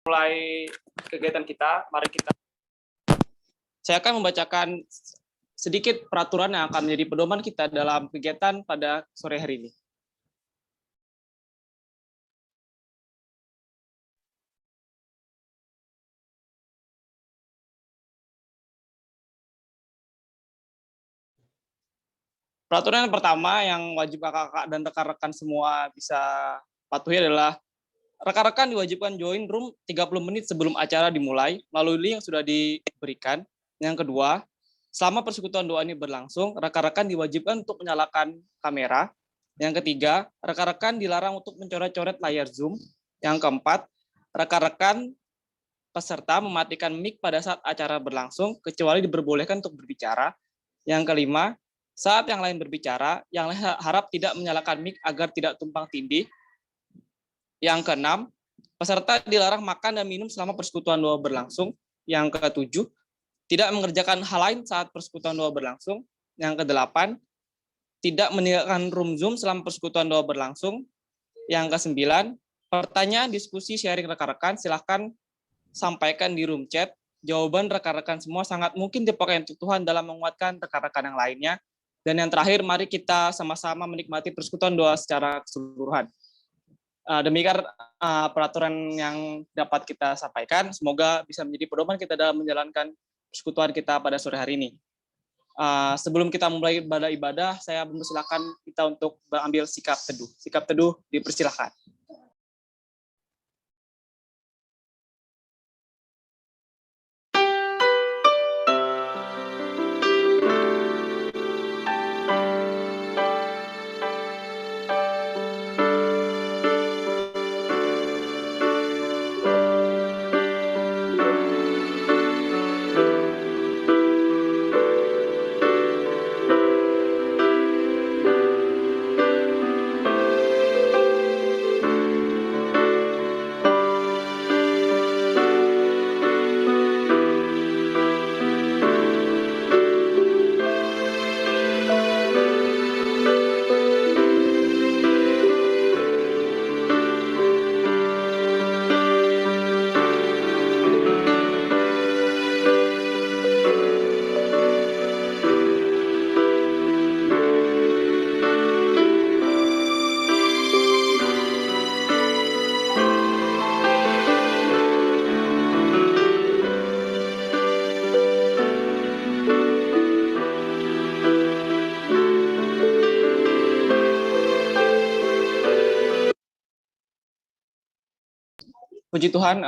Mulai kegiatan kita, mari kita. Saya akan membacakan sedikit peraturan yang akan menjadi pedoman kita dalam kegiatan pada sore hari ini. Peraturan yang pertama yang wajib kakak-kakak dan rekan-rekan semua bisa patuhi adalah rekan-rekan diwajibkan join room 30 menit sebelum acara dimulai melalui link yang sudah diberikan. Yang kedua, selama persekutuan doa ini berlangsung, rekan-rekan diwajibkan untuk menyalakan kamera. Yang ketiga, rekan-rekan dilarang untuk mencoret-coret layar Zoom. Yang keempat, rekan-rekan peserta mematikan mic pada saat acara berlangsung, kecuali diperbolehkan untuk berbicara. Yang kelima, saat yang lain berbicara, yang lain harap tidak menyalakan mic agar tidak tumpang tindih. Yang keenam, peserta dilarang makan dan minum selama persekutuan doa berlangsung. Yang ketujuh, tidak mengerjakan hal lain saat persekutuan doa berlangsung. Yang kedelapan, tidak meninggalkan room Zoom selama persekutuan doa berlangsung. Yang kesembilan, pertanyaan, diskusi, sharing rekan-rekan silahkan sampaikan di room chat. Jawaban rekan-rekan semua sangat mungkin dipakai untuk Tuhan dalam menguatkan rekan-rekan yang lainnya. Dan yang terakhir, mari kita sama-sama menikmati persekutuan doa secara keseluruhan. Demikian peraturan yang dapat kita sampaikan. Semoga bisa menjadi pedoman kita dalam menjalankan persekutuan kita pada sore hari ini. Sebelum kita mulai ibadah, saya mempersilahkan kita untuk mengambil sikap teduh. Sikap teduh dipersilahkan. Puji Tuhan,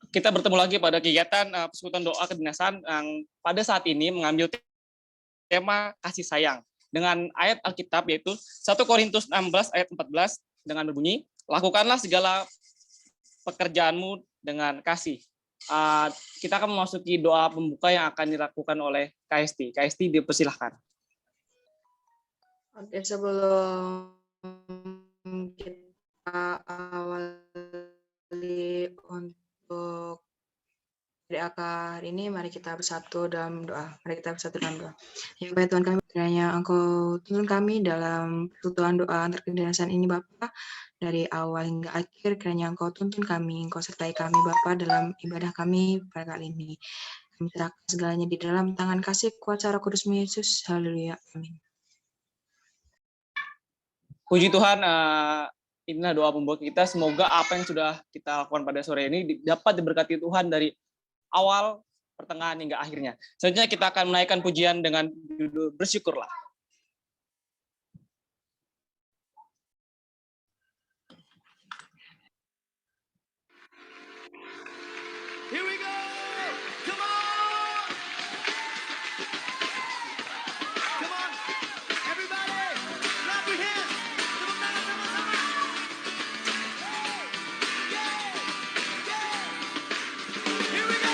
kita bertemu lagi pada kegiatan persekutuan doa kedinasan yang pada saat ini mengambil tema kasih sayang dengan ayat Alkitab yaitu 1 Korintus 16 ayat 14 dengan berbunyi, lakukanlah segala pekerjaanmu dengan kasih. Kita akan memasuki doa pembuka yang akan dilakukan oleh KST. KST dipersilahkan. Oke, sebelum kita awali untuk DAK hari ini, mari kita bersatu dalam doa. Ya Bapak Tuhan kami, kiranya Engkau tuntun kami dalam persekutuan doa antar kedinasan ini Bapa, dari awal hingga akhir, kiranya Engkau tuntun kami, Engkau sertai kami Bapa dalam ibadah kami pada kali ini. Kami serahkan segalanya di dalam tangan kasih kuasa Roh Kudus-Mu Yesus. Haleluya. Amin. Puji Tuhan, inilah doa pembuka kita. Semoga apa yang sudah kita lakukan pada sore ini dapat diberkati Tuhan dari awal, pertengahan, hingga akhirnya. Selanjutnya kita akan menaikkan pujian dengan judul Bersyukurlah. Here we go! Come on! Come on! Everybody! Clap your hands! Here we go!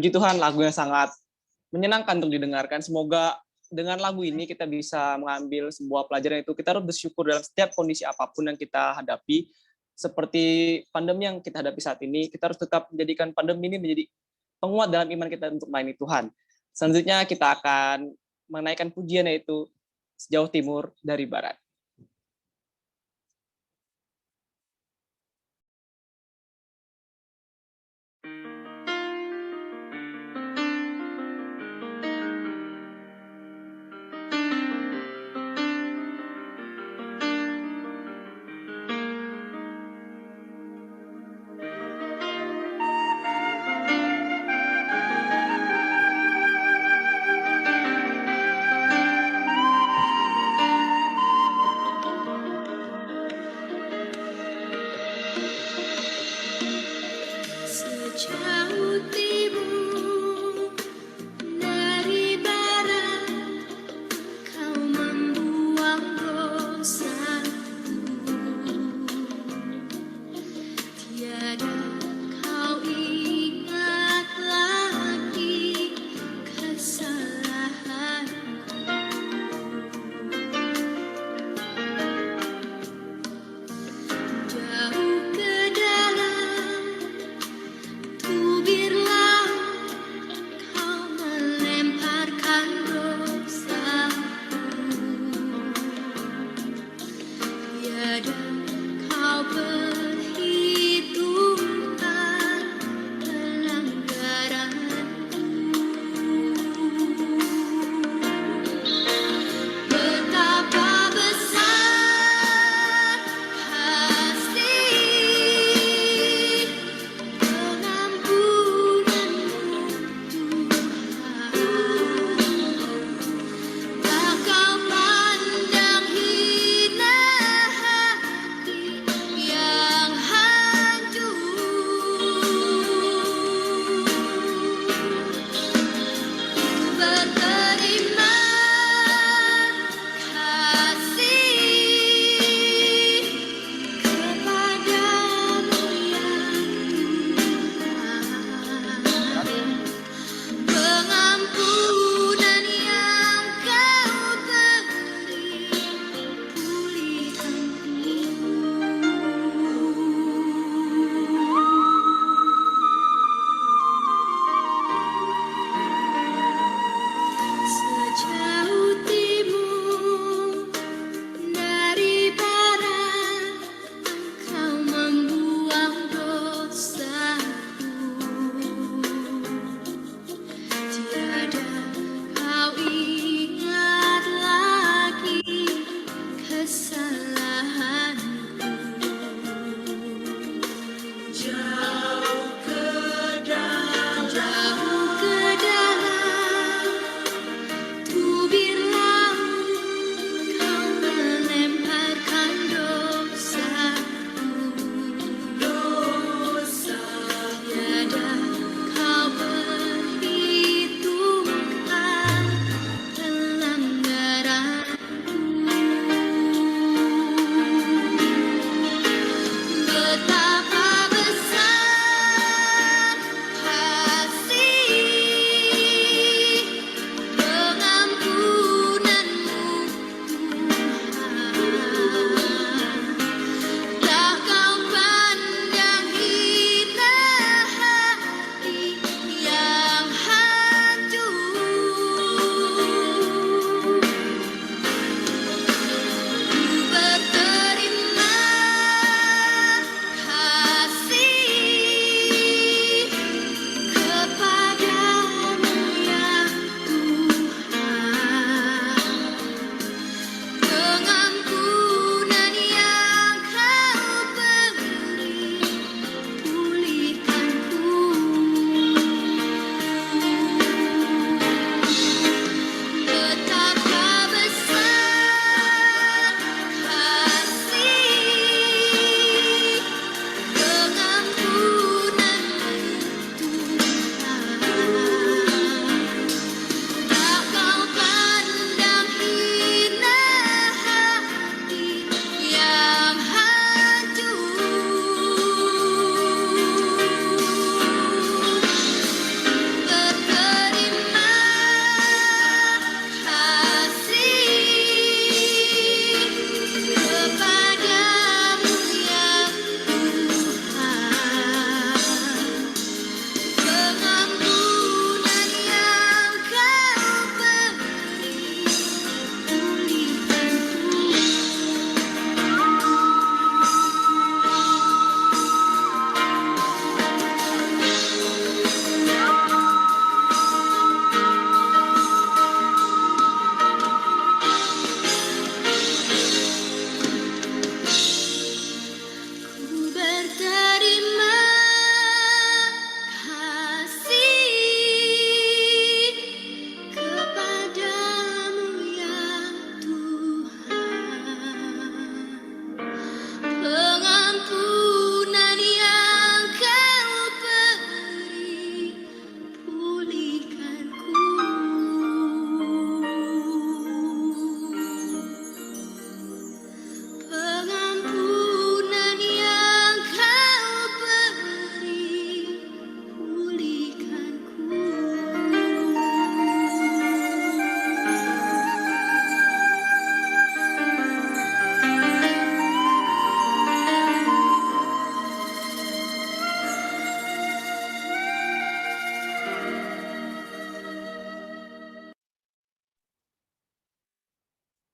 Puji Tuhan, lagu yang sangat menyenangkan untuk didengarkan. Semoga dengan lagu ini kita bisa mengambil sebuah pelajaran, itu kita harus bersyukur dalam setiap kondisi apapun yang kita hadapi. Seperti pandemi yang kita hadapi saat ini, kita harus tetap menjadikan pandemi ini menjadi penguat dalam iman kita untuk melayani Tuhan. Selanjutnya kita akan menaikkan pujian, yaitu Sejauh Timur dari Barat.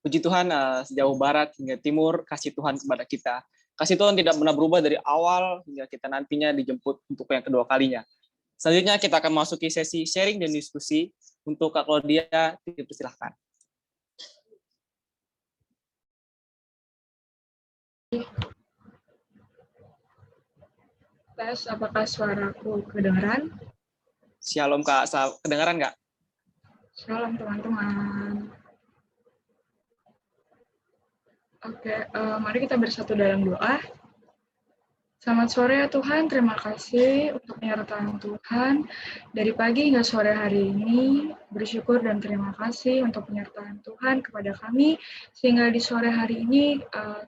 Puji Tuhan, sejauh barat hingga timur, kasih Tuhan kepada kita. Kasih Tuhan tidak pernah berubah dari awal hingga kita nantinya dijemput untuk yang kedua kalinya. Selanjutnya kita akan masuki sesi sharing dan diskusi. Untuk Kak Claudia, dipersilahkan. Tes, apakah suaraku kedengaran? Shalom Kak, kedengaran nggak? Shalom teman-teman. Oke, mari kita bersatu dalam doa. Selamat sore ya Tuhan, terima kasih untuk penyertaan Tuhan. Dari pagi hingga sore hari ini, bersyukur dan terima kasih untuk penyertaan Tuhan kepada kami, sehingga di sore hari ini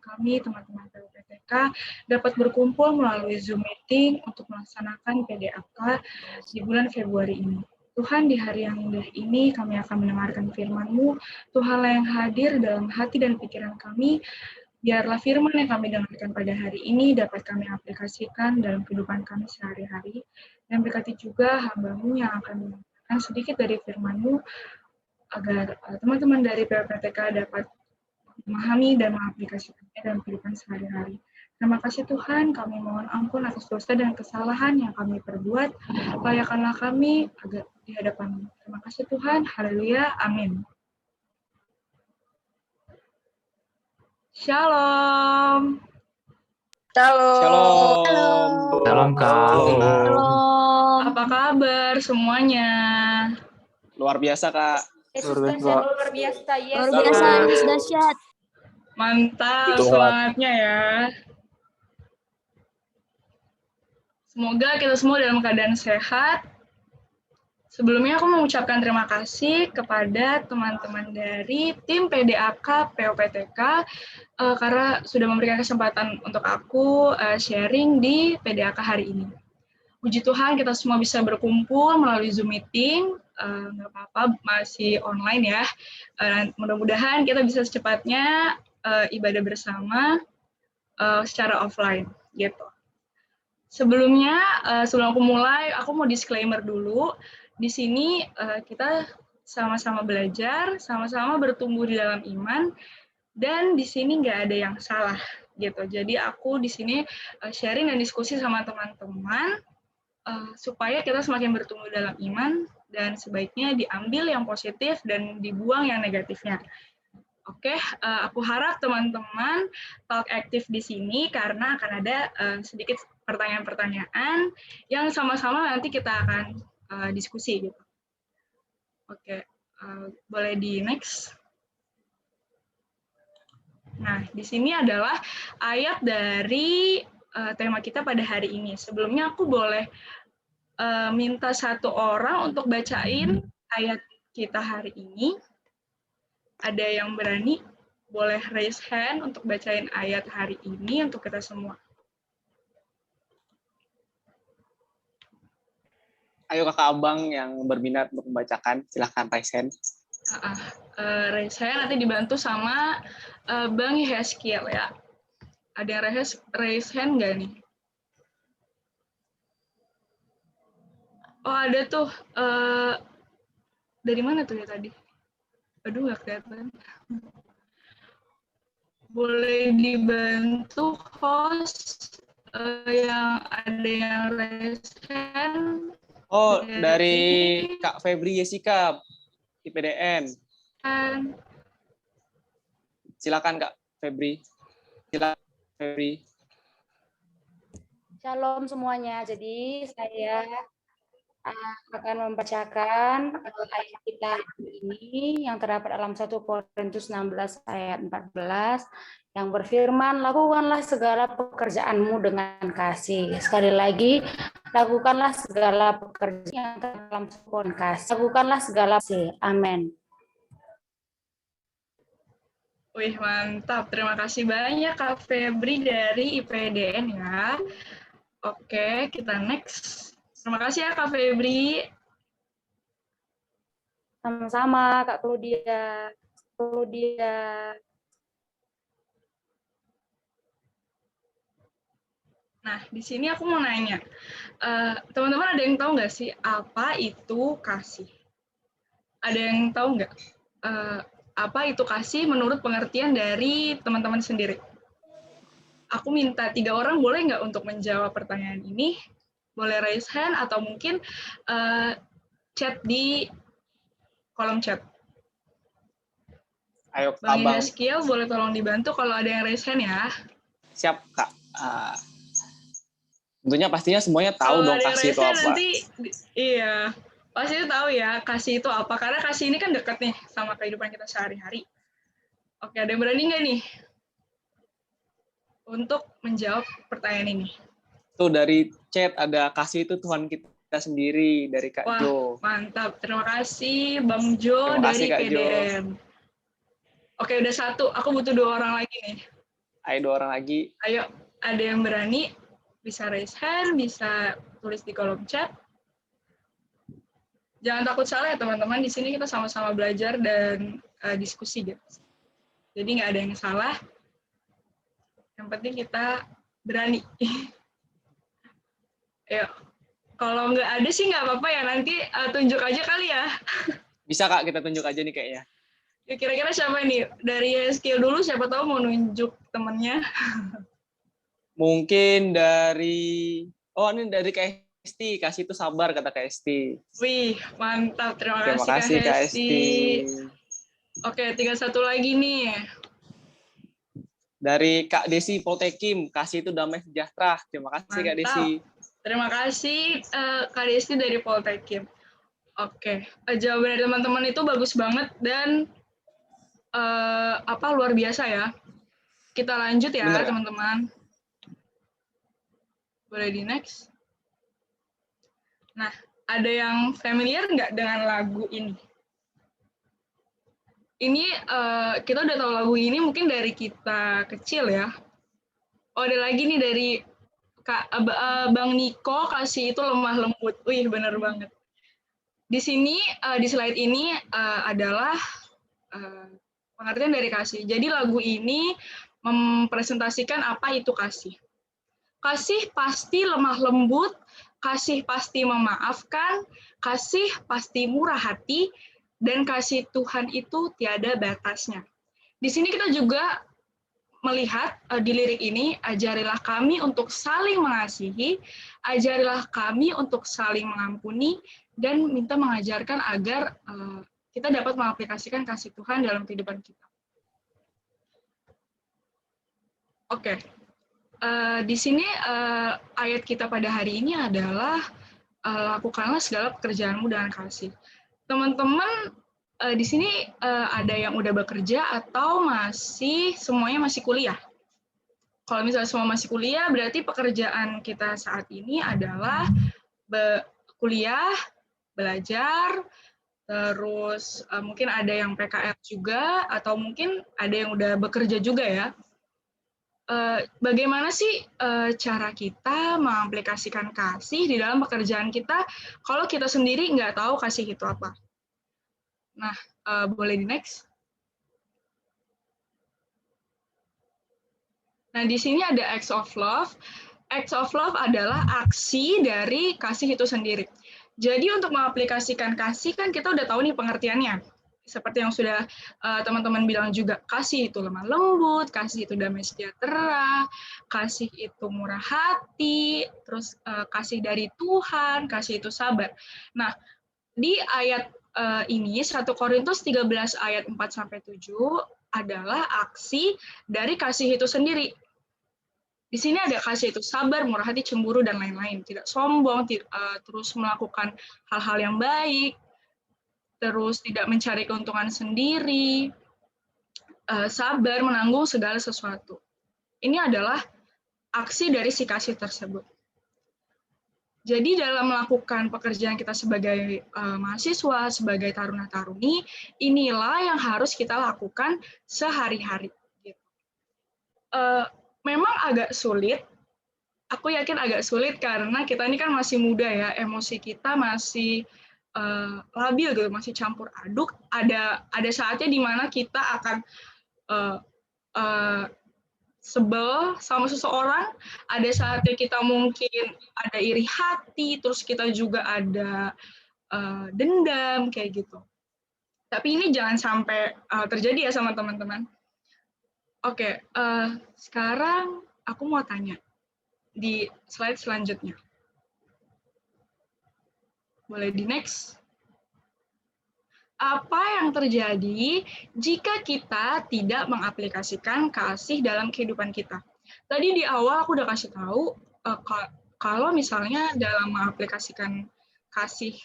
kami, teman-teman PUPTK, dapat berkumpul melalui Zoom meeting untuk melaksanakan PDAK di bulan Februari ini. Tuhan, di hari yang indah ini kami akan mendengarkan firman-Mu. Tuhanlah yang hadir dalam hati dan pikiran kami. Biarlah firman yang kami dengarkan pada hari ini dapat kami aplikasikan dalam kehidupan kami sehari-hari. Dan berkati juga hamba-Mu yang akan menyampaikan sedikit dari firman-Mu, agar teman-teman dari PUPTK dapat memahami dan mengaplikasikannya dalam kehidupan sehari-hari. Terima kasih Tuhan, kami mohon ampun atas dosa dan kesalahan yang kami perbuat. Layakkanlah kami agar di hadapan-Mu. Terima kasih Tuhan, haleluya, amin. Shalom. Shalom. Salam Kak. Halo. Apa kabar semuanya? Luar biasa Kak. Yesus Luar biasa. dahsyat, luar biasa, yes. Luar biasa, Yesus dahsyat. Mantap Tuhan. semangatnya ya. Semoga kita semua dalam keadaan sehat. Sebelumnya aku mengucapkan terima kasih kepada teman-teman dari tim PDAK PUPTK karena sudah memberikan kesempatan untuk aku sharing di PDAK hari ini. Puji Tuhan kita semua bisa berkumpul melalui Zoom meeting, nggak apa-apa masih online ya. Mudah-mudahan kita bisa secepatnya ibadah bersama secara offline gitu. Sebelumnya, sebelum aku mulai, aku mau disclaimer dulu. Di sini kita sama-sama belajar, sama-sama bertumbuh di dalam iman, dan di sini nggak ada yang salah gitu. Jadi aku di sini sharing dan diskusi sama teman-teman supaya kita semakin bertumbuh dalam iman dan sebaiknya diambil yang positif dan dibuang yang negatifnya. Oke, aku harap teman-teman talk aktif di sini karena akan ada sedikit pertanyaan-pertanyaan yang sama-sama nanti kita akan diskusi gitu. Oke, boleh di next. Nah, di sini adalah ayat dari tema kita pada hari ini. Sebelumnya aku boleh minta satu orang untuk bacain ayat kita hari ini. Ada yang berani? Boleh raise hand untuk bacain ayat hari ini untuk kita semua. Ayo kakak abang yang berminat untuk membacakan, silahkan raise hand. Raise hand nanti dibantu sama Bang Yeskiel ya. Ada yang raise hand nggak nih? Oh ada tuh. Dari mana tuh ya tadi? Aduh nggak kelihatan. Boleh dibantu host yang ada yang raise hand. Oh, dari Kak Febri Jessica, IPDN. Silakan Kak Febri. Silakan Febri. Shalom semuanya. Jadi saya akan membacakan ayat kita ini yang terdapat dalam 1 Korintus 16 ayat 14 yang berfirman, lakukanlah segala pekerjaanmu dengan kasih. Sekali lagi, lakukanlah segala pekerjaan yang dalam kasih. Lakukanlah segala kasih. Amin. Wih, mantap. Terima kasih banyak Kak Febri dari IPDN ya. Oke, kita next. Terima kasih ya Kak Febri. Sama-sama Kak Claudia. Nah, di sini aku mau nanya. Teman-teman ada yang tahu nggak sih apa itu kasih? Ada yang tahu nggak? apa itu kasih menurut pengertian dari teman-teman sendiri. Aku minta 3 orang boleh nggak untuk menjawab pertanyaan ini? Boleh raise hand atau mungkin chat di kolom chat. Ayo Bang Abang, Yaskiel boleh tolong dibantu kalau ada yang raise hand ya. siap Kak. Tentunya pastinya semuanya tahu Kalau dong ada yang kasih raise itu hand apa. nanti, iya, pasti tahu ya kasih itu apa. Karena kasih ini kan dekat nih sama kehidupan kita sehari-hari. Oke, ada yang berani nggak nih untuk menjawab pertanyaan ini? Tuh dari chat ada kasih itu Tuhan kita sendiri dari Kak Wah, Jo. mantap. Terima kasih Bang Jo Terima kasih, dari Kak Jo. PDM. Oke, udah 1. Aku butuh 2 orang lagi nih. Ayo 2 orang lagi. Ayo, ada yang berani? Bisa raise hand, bisa tulis di kolom chat. Jangan takut salah ya teman-teman. Di sini kita sama-sama belajar dan diskusi gitu. Jadi nggak ada yang salah. Yang penting kita berani. Ayo. Kalau nggak ada sih nggak apa-apa ya. Nanti tunjuk aja kali ya. Bisa Kak, kita tunjuk aja nih kayaknya. Ya, kira-kira siapa nih? Dari skill dulu, siapa tahu mau nunjuk temennya. Mungkin dari, ini dari Kak Esti. Kasih itu sabar, kata Kak Esti. Wih, mantap. Terima Terima kasih kasih Kak Esti. Oke, tinggal 1 lagi nih. Dari Kak Desi Poltekim, kasih itu damai sejahtera. Terima kasih Kak Mantap. Desi. Terima kasih Kak Desi dari Poltekim. Oke, jawaban dari teman-teman itu bagus banget dan luar biasa ya. Kita lanjut ya Bener, Kak. teman-teman. Boleh di next. Nah, ada yang familiar nggak dengan lagu ini? Ini kita udah tahu lagu ini mungkin dari kita kecil ya. Oh, ada lagi nih dari Bang Niko, kasih itu lemah lembut. Wih, bener banget. Di sini, di slide ini adalah pengertian dari kasih. Jadi lagu ini mempresentasikan apa itu kasih. Kasih pasti lemah lembut, kasih pasti memaafkan, kasih pasti murah hati, dan kasih Tuhan itu tiada batasnya. Di sini kita juga melihat di lirik ini, ajarilah kami untuk saling mengasihi, ajarilah kami untuk saling mengampuni, dan minta mengajarkan agar kita dapat mengaplikasikan kasih Tuhan dalam kehidupan kita. Oke, di sini ayat kita pada hari ini adalah lakukanlah segala pekerjaanmu dengan kasih. Teman-teman di sini ada yang udah bekerja atau semuanya masih kuliah? Kalau misalnya semua masih kuliah, berarti pekerjaan kita saat ini adalah kuliah, belajar, terus mungkin ada yang PKL juga, atau mungkin ada yang udah bekerja juga ya. Bagaimana sih cara kita mengaplikasikan kasih di dalam pekerjaan kita kalau kita sendiri nggak tahu kasih itu apa? Nah, boleh di next. Nah, di sini ada acts of love. Acts of love adalah aksi dari kasih itu sendiri. Jadi untuk mengaplikasikan kasih kan kita udah tahu nih pengertiannya. Seperti yang sudah teman-teman bilang juga, kasih itu lemah lembut, kasih itu damai sejahtera, kasih itu murah hati, terus kasih dari Tuhan, kasih itu sabar. Nah, di ayat ini 1 Korintus 13 ayat 4-7 adalah aksi dari kasih itu sendiri. Di sini ada kasih itu sabar, murah hati, cemburu, dan lain-lain. Tidak sombong, terus melakukan hal-hal yang baik, terus tidak mencari keuntungan sendiri, sabar menanggung segala sesuatu. Ini adalah aksi dari si kasih tersebut. Jadi dalam melakukan pekerjaan kita sebagai mahasiswa, sebagai taruna-taruni, inilah yang harus kita lakukan sehari-hari. Memang agak sulit, aku yakin agak sulit karena kita ini kan masih muda ya, emosi kita masih labil gitu, masih campur aduk. Ada saatnya di mana kita akan sebel sama seseorang, ada saatnya kita mungkin ada iri hati, terus kita juga ada dendam kayak gitu. Tapi ini jangan sampai terjadi ya sama teman-teman. Oke, sekarang aku mau tanya di slide selanjutnya. Boleh di next? Apa yang terjadi jika kita tidak mengaplikasikan kasih dalam kehidupan kita? Tadi di awal aku udah kasih tahu kalau misalnya dalam mengaplikasikan kasih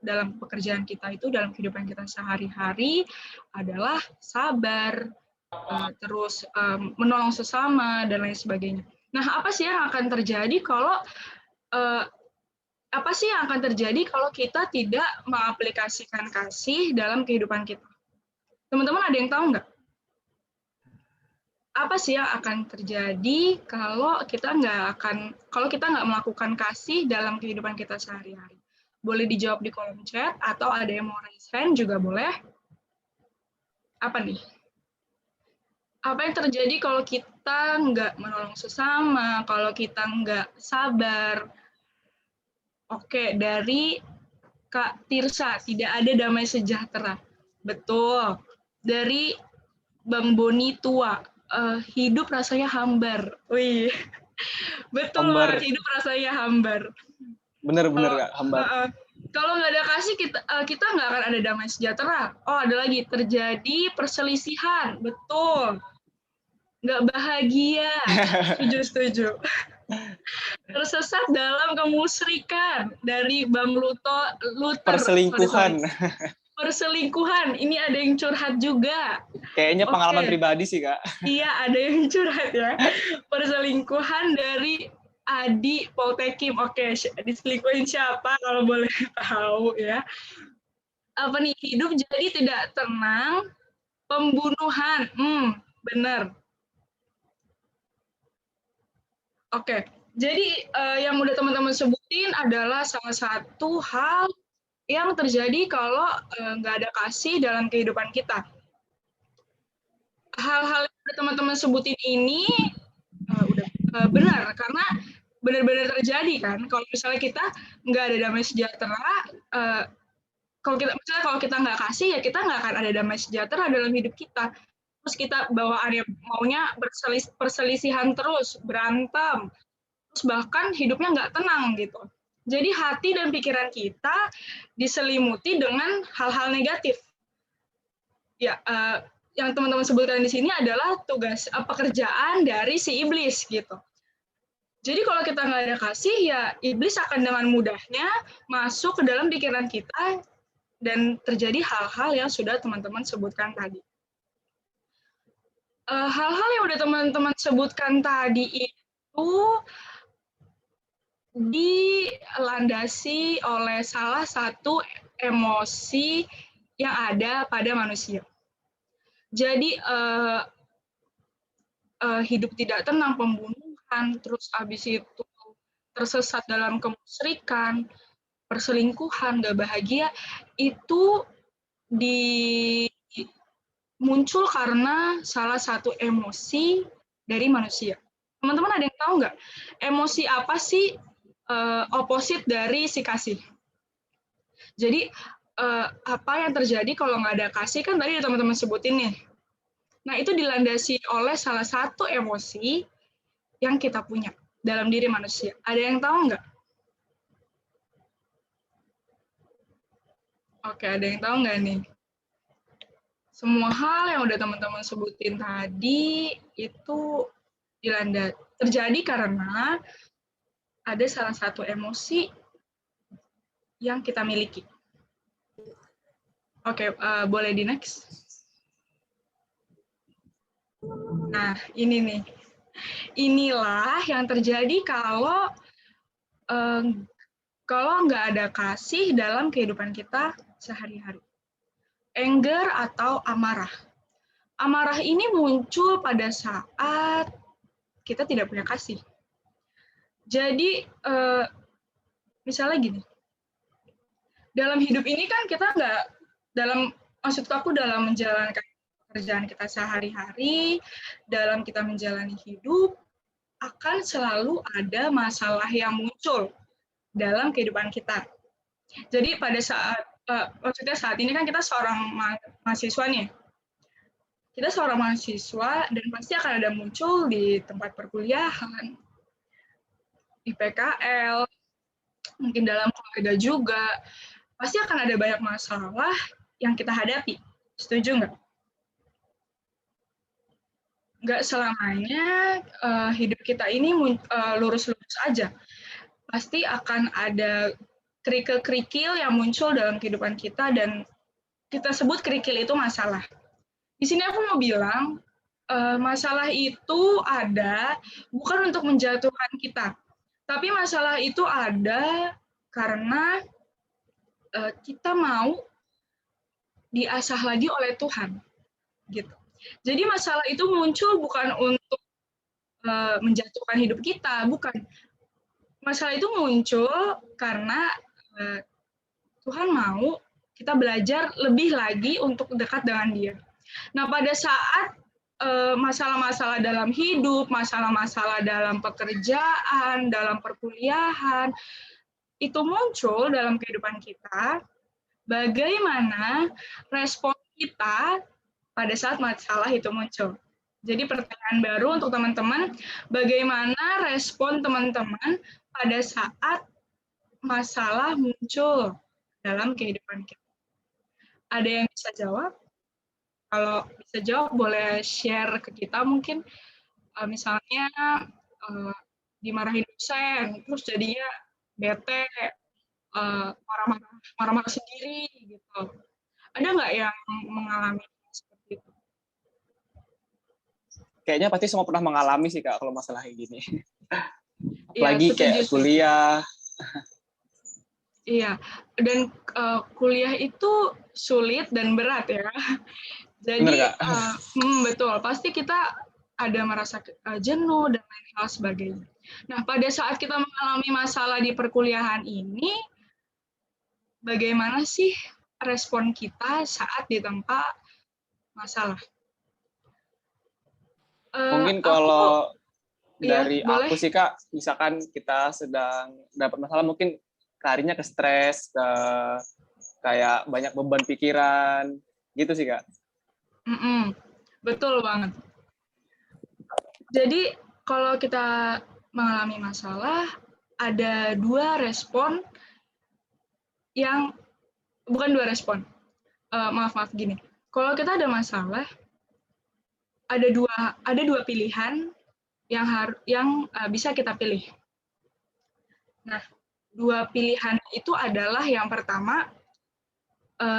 dalam pekerjaan kita itu, dalam kehidupan kita sehari-hari adalah sabar, terus menolong sesama, dan lain sebagainya. Nah, apa sih yang akan terjadi kalau kita tidak mengaplikasikan kasih dalam kehidupan kita? Teman-teman ada yang tahu nggak? Apa sih yang akan terjadi kalau kita nggak melakukan kasih dalam kehidupan kita sehari-hari? Boleh dijawab di kolom chat, atau ada yang mau raise hand juga boleh. Apa nih? Apa yang terjadi kalau kita nggak menolong sesama, kalau kita nggak sabar? Oke, dari Kak Tirsa, tidak ada damai sejahtera. Betul. Dari Bang Boni Tua, hidup rasanya hambar. Wih, betul Hambar. banget, hidup rasanya hambar. Bener-bener Kak, hambar. Kalau nggak ada kasih, kita nggak akan ada damai sejahtera. Oh, ada lagi, terjadi perselisihan. Betul. Nggak bahagia. Setuju. Tersesat dalam kemusyrikan, dari Bang Luther. Perselingkuhan. Ini ada yang curhat juga. Kayaknya pengalaman pribadi sih, Kak. Iya, ada yang curhat ya. Perselingkuhan dari Adi Poltekim. Oke, diselingkuhin siapa kalau boleh tahu ya. Apa nih? Hidup jadi tidak tenang. Pembunuhan. Benar. Oke. Jadi yang udah teman-teman sebutin adalah salah satu hal yang terjadi kalau nggak ada kasih dalam kehidupan kita. Hal-hal yang udah teman-teman sebutin ini udah benar, karena benar-benar terjadi kan. Kalau misalnya kita nggak ada damai sejahtera, kalau kita nggak kasih, ya kita nggak akan ada damai sejahtera dalam hidup kita. Terus kita bawaannya maunya perselisihan terus, berantem, terus bahkan hidupnya nggak tenang gitu. Jadi hati dan pikiran kita diselimuti dengan hal-hal negatif. Ya, yang teman-teman sebutkan di sini adalah tugas pekerjaan dari si iblis gitu. Jadi kalau kita nggak ada kasih, ya iblis akan dengan mudahnya masuk ke dalam pikiran kita dan terjadi hal-hal yang sudah teman-teman sebutkan tadi. Hal-hal yang udah teman-teman sebutkan tadi itu dilandasi oleh salah satu emosi yang ada pada manusia. Jadi hidup tidak tenang, pembunuhan, terus habis itu tersesat dalam kemusyrikan, perselingkuhan, gak bahagia, itu muncul karena salah satu emosi dari manusia. Teman-teman ada yang tahu nggak? Emosi apa sih oposit dari si kasih? Jadi apa yang terjadi kalau nggak ada kasih, kan tadi teman-teman sebutin nih. Nah, itu dilandasi oleh salah satu emosi yang kita punya dalam diri manusia. Ada yang tahu nggak? Oke, ada yang tahu nggak nih? Semua hal yang udah teman-teman sebutin tadi itu terjadi karena ada salah satu emosi yang kita miliki. Oke, boleh di next. Nah, ini nih. Inilah yang terjadi kalau nggak ada kasih dalam kehidupan kita sehari-hari. Anger atau amarah. Amarah ini muncul pada saat kita tidak punya kasih. Jadi, misalnya gini, dalam hidup ini kan kita dalam menjalankan pekerjaan kita sehari-hari, dalam kita menjalani hidup, akan selalu ada masalah yang muncul dalam kehidupan kita. Jadi pada saat maksudnya saat ini kan kita seorang mahasiswa nih. Kita seorang mahasiswa dan pasti akan ada muncul di tempat perkuliahan, di PKL, mungkin dalam keluarga juga. Pasti akan ada banyak masalah yang kita hadapi. Setuju nggak? Nggak selamanya hidup kita ini lurus-lurus aja. Pasti akan ada kerikil-kerikil yang muncul dalam kehidupan kita dan kita sebut kerikil itu masalah. Di sini aku mau bilang, masalah itu ada bukan untuk menjatuhkan kita, tapi masalah itu ada karena kita mau diasah lagi oleh Tuhan, gitu. Jadi masalah itu muncul bukan untuk menjatuhkan hidup kita, bukan. Masalah itu muncul karena Tuhan mau kita belajar lebih lagi untuk dekat dengan Dia. Nah, pada saat masalah-masalah dalam hidup, masalah-masalah dalam pekerjaan, dalam perkuliahan, itu muncul dalam kehidupan kita, bagaimana respon kita pada saat masalah itu muncul. Jadi pertanyaan baru untuk teman-teman, bagaimana respon teman-teman pada saat masalah muncul dalam kehidupan kita? Ada yang bisa jawab? Kalau bisa jawab, boleh share ke kita mungkin. Misalnya dimarahin dosen, terus jadinya bete, marah-marah sendiri gitu. Ada nggak yang mengalami seperti itu? Kayaknya pasti semua pernah mengalami sih Kak kalau masalah kayak gini. Iya, Apalagi setuju kayak sih. kuliah. Iya, dan kuliah itu sulit dan berat ya. Jadi Bener, Kak? betul, pasti kita ada merasa jenuh dan lain hal sebagainya. Nah, pada saat kita mengalami masalah di perkuliahan ini, bagaimana sih respon kita saat ditempa masalah? Mungkin kalau dari boleh. aku sih Kak, misalkan kita sedang dapat masalah, mungkin larinya ke stres, ke kayak banyak beban pikiran, gitu sih Kak. Betul banget. Jadi kalau kita mengalami masalah, ada dua respon yang bukan dua respon. Maaf gini. Kalau kita ada masalah, ada dua pilihan yang bisa kita pilih. Nah, dua pilihan itu adalah yang pertama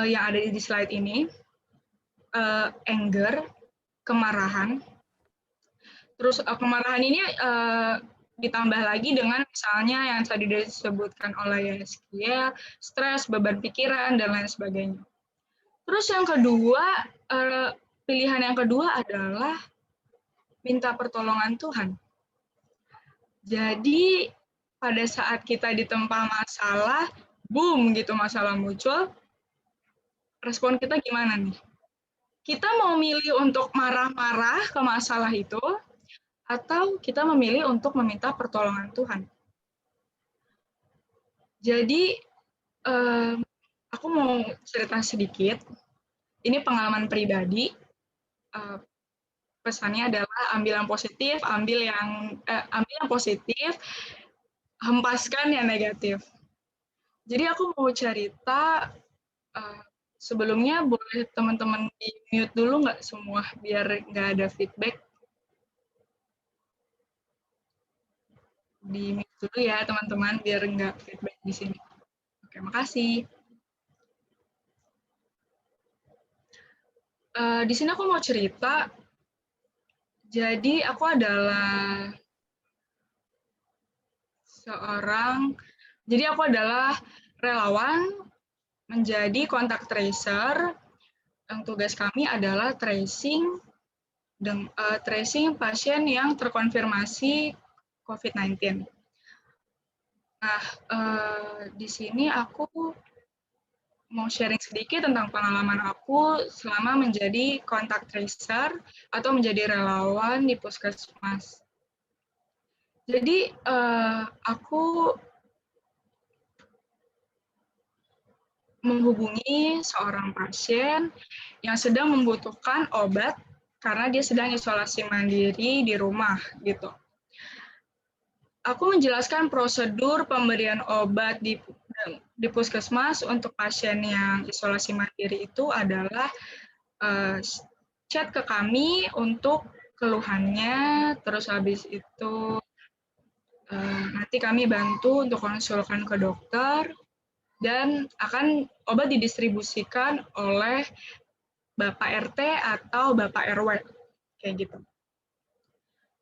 yang ada di slide ini, anger, kemarahan. Terus kemarahan ini ditambah lagi dengan misalnya yang tadi disebutkan oleh Yeskia, stres, beban pikiran, dan lain sebagainya. Terus yang kedua, pilihan yang kedua adalah minta pertolongan Tuhan. Jadi pada saat kita ditempa masalah, boom gitu masalah muncul, respon kita gimana nih? Kita mau milih untuk marah-marah ke masalah itu, atau kita memilih untuk meminta pertolongan Tuhan. Jadi, aku mau cerita sedikit. Ini pengalaman pribadi. Pesannya adalah ambil yang positif, hempaskan yang negatif. Jadi aku mau cerita, sebelumnya boleh teman-teman di-mute dulu nggak semua, biar nggak ada feedback. Di-mute dulu ya teman-teman, biar nggak feedback di sini. Oke, makasih. Di sini aku mau cerita, jadi aku adalah relawan menjadi kontak tracer, yang tugas kami adalah tracing pasien yang terkonfirmasi COVID-19. Nah, di sini aku mau sharing sedikit tentang pengalaman aku selama menjadi kontak tracer atau menjadi relawan di puskesmas. Jadi, aku menghubungi seorang pasien yang sedang membutuhkan obat karena dia sedang isolasi mandiri di rumah gitu. Aku menjelaskan prosedur pemberian obat di puskesmas untuk pasien yang isolasi mandiri itu adalah chat ke kami untuk keluhannya, terus habis itu nanti kami bantu untuk konsulkan ke dokter, dan akan obat didistribusikan oleh Bapak RT atau Bapak RW, kayak gitu.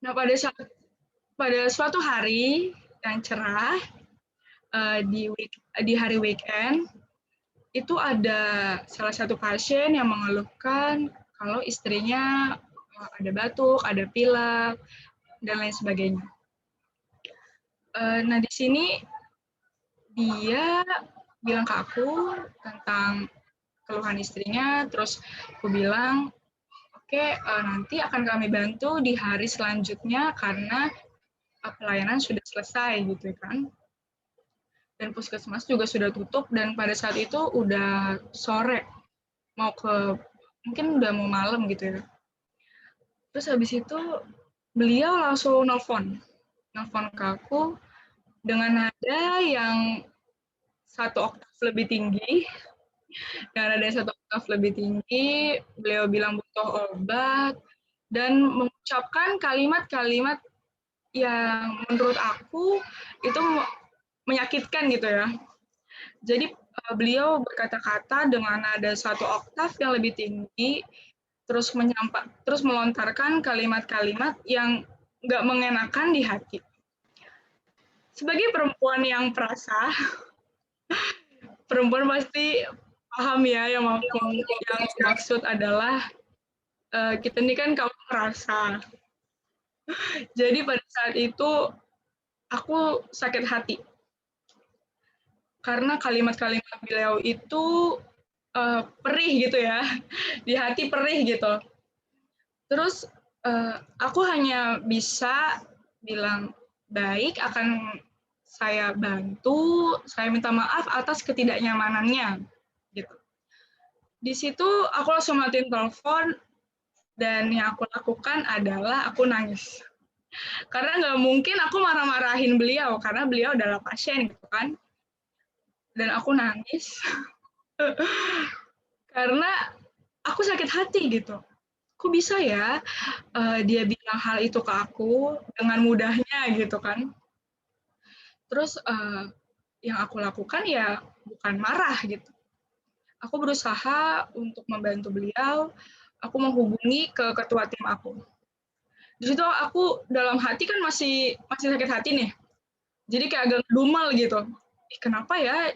Nah, pada suatu hari yang cerah, di hari weekend, itu ada salah satu pasien yang mengeluhkan kalau istrinya ada batuk, ada pilek, dan lain sebagainya. Nah, di sini dia bilang ke aku tentang keluhan istrinya, terus aku bilang, oke, nanti akan kami bantu di hari selanjutnya karena pelayanan sudah selesai gitu kan. Dan puskesmas juga sudah tutup, dan pada saat itu udah sore, mungkin udah mau malam gitu ya. Terus habis itu beliau langsung nelfon ke aku dengan nada yang 1 oktav lebih tinggi. Dengan nada 1 oktav lebih tinggi, beliau bilang butuh obat, dan mengucapkan kalimat-kalimat yang menurut aku itu menyakitkan gitu ya. Jadi beliau berkata-kata dengan nada 1 oktav yang lebih tinggi, terus melontarkan kalimat-kalimat yang nggak mengenakan di hati. Sebagai perempuan yang perasa, perempuan pasti paham ya yang maksud adalah kita ini kan kaum perasa. Jadi pada saat itu aku sakit hati. Karena kalimat-kalimat beliau itu perih gitu ya, di hati perih gitu. Terus aku hanya bisa bilang, baik, akan saya bantu, saya minta maaf atas ketidaknyamanannya. Gitu. Di situ aku langsung matiin telepon, dan yang aku lakukan adalah aku nangis. Karena nggak mungkin aku marah-marahin beliau, karena beliau adalah pasien gitu kan. Dan aku nangis, karena aku sakit hati gitu. Kok bisa ya dia bilang hal itu ke aku dengan mudahnya gitu kan. Terus yang aku lakukan ya bukan marah gitu. Aku berusaha untuk membantu beliau, aku menghubungi ke ketua tim aku. Di situ aku dalam hati kan masih sakit hati nih. Jadi kayak agak ngedumel gitu. Kenapa ya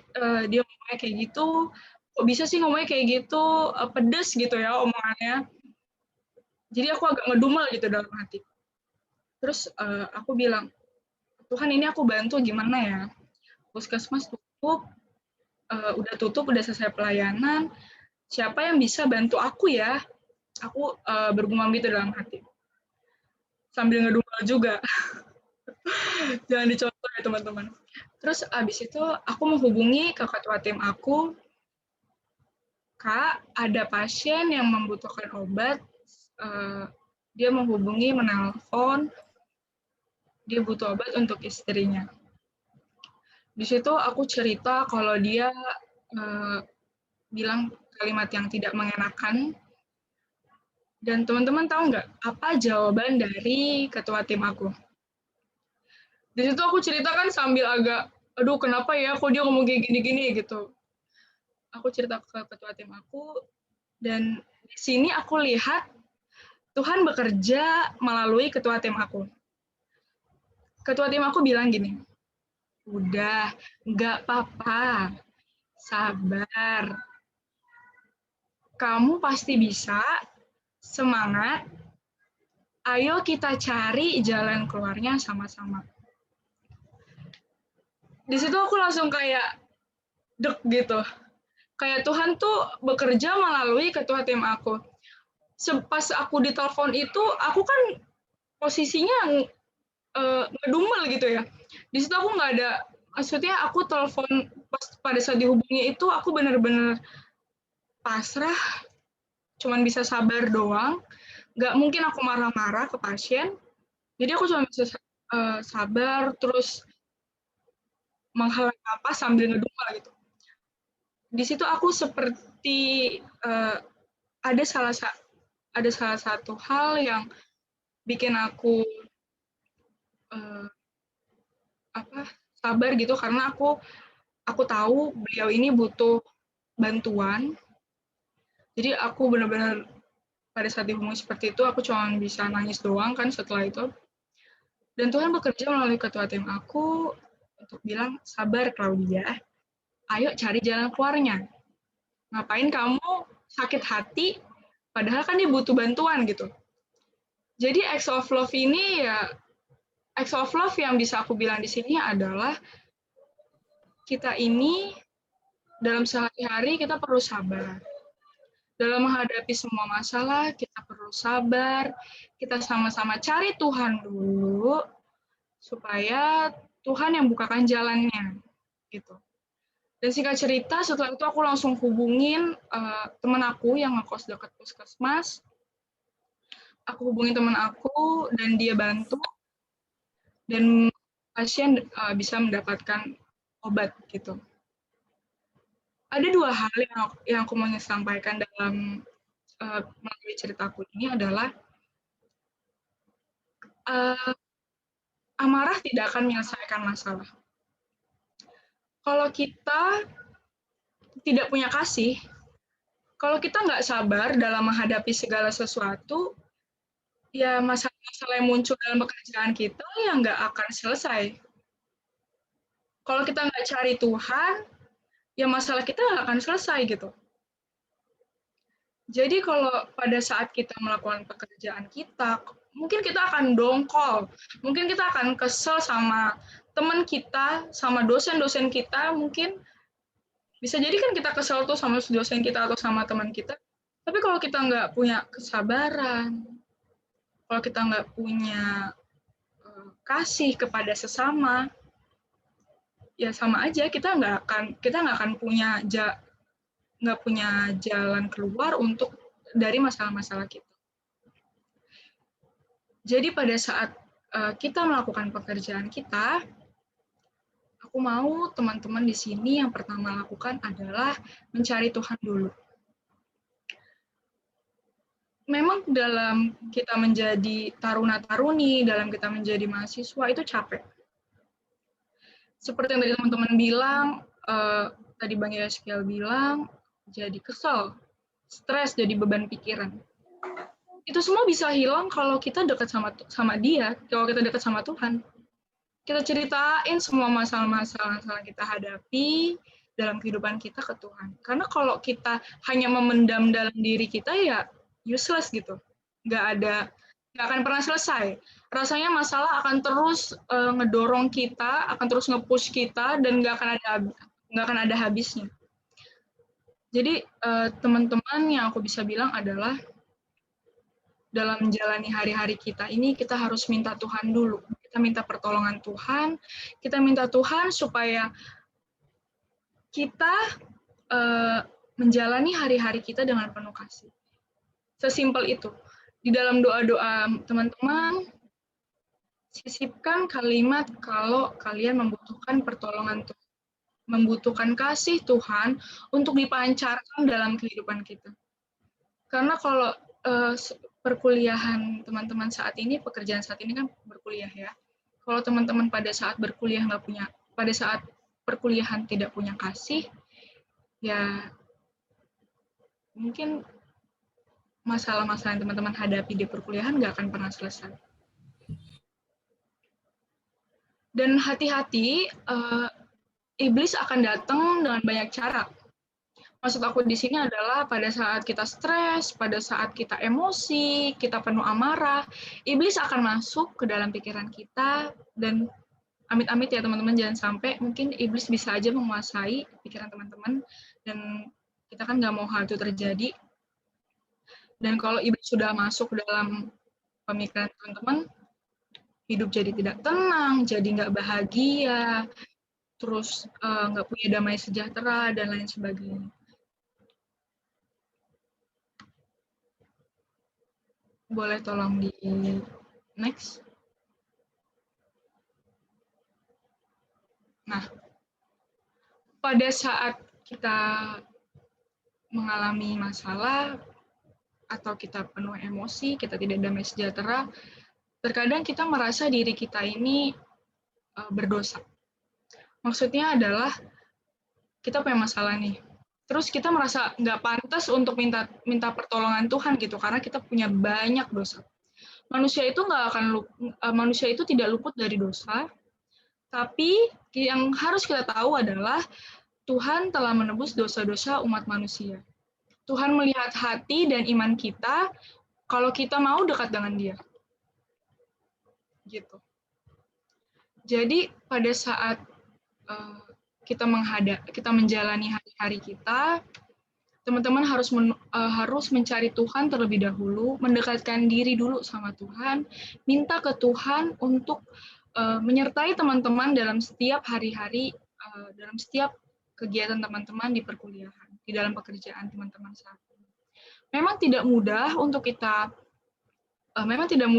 dia ngomongnya kayak gitu? Kok bisa sih ngomongnya kayak gitu? Pedes gitu ya omongannya. Jadi aku agak ngedumel gitu dalam hati. Terus aku bilang, Tuhan, ini aku bantu gimana ya? Puskesmas tutup, udah selesai pelayanan. Siapa yang bisa bantu aku ya? Aku bergumam gitu dalam hati. Sambil ngedumel juga. Jangan dicontoh ya teman-teman. Terus abis itu aku menghubungi ke ketua tim aku, Kak, ada pasien yang membutuhkan obat, dia menelpon, dia butuh obat untuk istrinya. Di situ aku cerita kalau dia bilang kalimat yang tidak mengenakan, dan teman-teman tahu nggak apa jawaban dari ketua tim aku? Di situ aku ceritakan sambil agak, aduh kenapa ya kok dia ngomong kayak gini-gini gitu. Aku cerita ke ketua tim aku, dan di sini aku lihat Tuhan bekerja melalui ketua tim aku. Ketua tim aku bilang gini, udah, nggak apa-apa, sabar. Kamu pasti bisa, semangat, ayo kita cari jalan keluarnya sama-sama. Di situ aku langsung kayak deg gitu. Kayak Tuhan tuh bekerja melalui ketua tim aku. Pas aku ditelepon itu, aku kan posisinya ngedumel gitu ya. Di situ aku nggak maksudnya aku telepon pada saat dihubungi itu aku benar-benar pasrah, cuman bisa sabar doang. Nggak mungkin aku marah-marah ke pasien. Jadi aku cuma bisa sabar, terus menghela napas sambil ngedumel gitu. Di situ aku seperti ada salah satu hal yang bikin aku sabar gitu, karena aku tahu beliau ini butuh bantuan. Jadi aku benar-benar pada saat dihubungi seperti itu aku cuma bisa nangis doang kan setelah itu. Dan Tuhan bekerja melalui ketua tim aku untuk bilang, sabar Claudia, ayo cari jalan keluarnya. Ngapain kamu sakit hati, padahal kan dia butuh bantuan gitu. Jadi acts of love ini ya, acts of love yang bisa aku bilang di sini adalah kita ini dalam sehari-hari kita perlu sabar. Dalam menghadapi semua masalah, kita perlu sabar, kita sama-sama cari Tuhan dulu, supaya Tuhan yang bukakan jalannya, gitu. Dan singkat cerita, setelah itu aku langsung hubungin teman aku yang ngekos dekat puskesmas. Aku hubungin teman aku, dan dia bantu, dan pasien bisa mendapatkan obat, gitu. Ada 2 hal yang aku mau sampaikan dalam melalui ceritaku ini adalah amarah tidak akan menyelesaikan masalah. Kalau kita tidak punya kasih, kalau kita nggak sabar dalam menghadapi segala sesuatu, ya masalah-masalah yang muncul dalam pekerjaan kita ya nggak akan selesai. Kalau kita nggak cari Tuhan, ya masalah kita nggak akan selesai gitu. Jadi kalau pada saat kita melakukan pekerjaan kita, mungkin kita akan dongkol, mungkin kita akan kesel sama teman kita, sama dosen-dosen kita, mungkin bisa jadi kan kita kesel tuh sama dosen kita atau sama teman kita, tapi kalau kita nggak punya kesabaran, kalau kita nggak punya kasih kepada sesama, ya sama aja kita nggak akan punya jalan keluar untuk dari masalah-masalah kita. Jadi pada saat kita melakukan pekerjaan kita, aku mau teman-teman di sini yang pertama lakukan adalah mencari Tuhan dulu. Memang dalam kita menjadi taruna-taruni, dalam kita menjadi mahasiswa itu capek. Seperti yang tadi teman-teman bilang, tadi Bang Yaskiel bilang, jadi kesel, stres, jadi beban pikiran. Itu semua bisa hilang kalau kita dekat sama Dia, kalau kita dekat sama Tuhan. Kita ceritain semua masalah-masalah yang kita hadapi dalam kehidupan kita ke Tuhan. Karena kalau kita hanya memendam dalam diri kita, ya useless gitu. Nggak akan pernah selesai. Rasanya masalah akan terus ngedorong kita, akan terus nge-push kita, dan nggak akan ada habisnya. Jadi teman-teman yang aku bisa bilang adalah dalam menjalani hari-hari kita ini, kita harus minta Tuhan dulu. Kita minta pertolongan Tuhan, kita minta Tuhan supaya kita menjalani hari-hari kita dengan penuh kasih. Sesimpel itu. Di dalam doa-doa teman-teman, sisipkan kalimat kalau kalian membutuhkan pertolongan Tuhan, membutuhkan kasih Tuhan untuk dipancarkan dalam kehidupan kita. Karena kalau perkuliahan teman-teman saat ini, pekerjaan saat ini kan berkuliah ya. Kalau teman-teman pada saat berkuliah pada saat perkuliahan tidak punya kasih, ya mungkin masalah-masalah yang teman-teman hadapi di perkuliahan nggak akan pernah selesai. Dan hati-hati, iblis akan datang dengan banyak cara. Maksud aku di sini adalah pada saat kita stres, pada saat kita emosi, kita penuh amarah, iblis akan masuk ke dalam pikiran kita, dan amit-amit ya teman-teman, jangan sampai mungkin iblis bisa aja menguasai pikiran teman-teman, dan kita kan nggak mau hal itu terjadi. Dan kalau iblis sudah masuk dalam pemikiran teman-teman, hidup jadi tidak tenang, jadi nggak bahagia, terus nggak punya damai sejahtera, dan lain sebagainya. Boleh tolong di next. Nah, pada saat kita mengalami masalah atau kita penuh emosi, kita tidak damai sejahtera, terkadang kita merasa diri kita ini berdosa. Maksudnya adalah kita punya masalah nih, terus kita merasa nggak pantas untuk minta pertolongan Tuhan gitu, karena kita punya banyak dosa. Manusia itu tidak luput dari dosa, tapi yang harus kita tahu adalah Tuhan telah menebus dosa-dosa umat manusia. Tuhan melihat hati dan iman kita kalau kita mau dekat dengan Dia. Gitu. Jadi pada saat kita menjalani hari-hari kita, teman-teman harus mencari Tuhan terlebih dahulu, mendekatkan diri dulu sama Tuhan, minta ke Tuhan untuk menyertai teman-teman dalam setiap hari-hari, dalam setiap kegiatan teman-teman di perkuliahan, di dalam pekerjaan teman-teman saat ini. Memang tidak mudah untuk kita tidak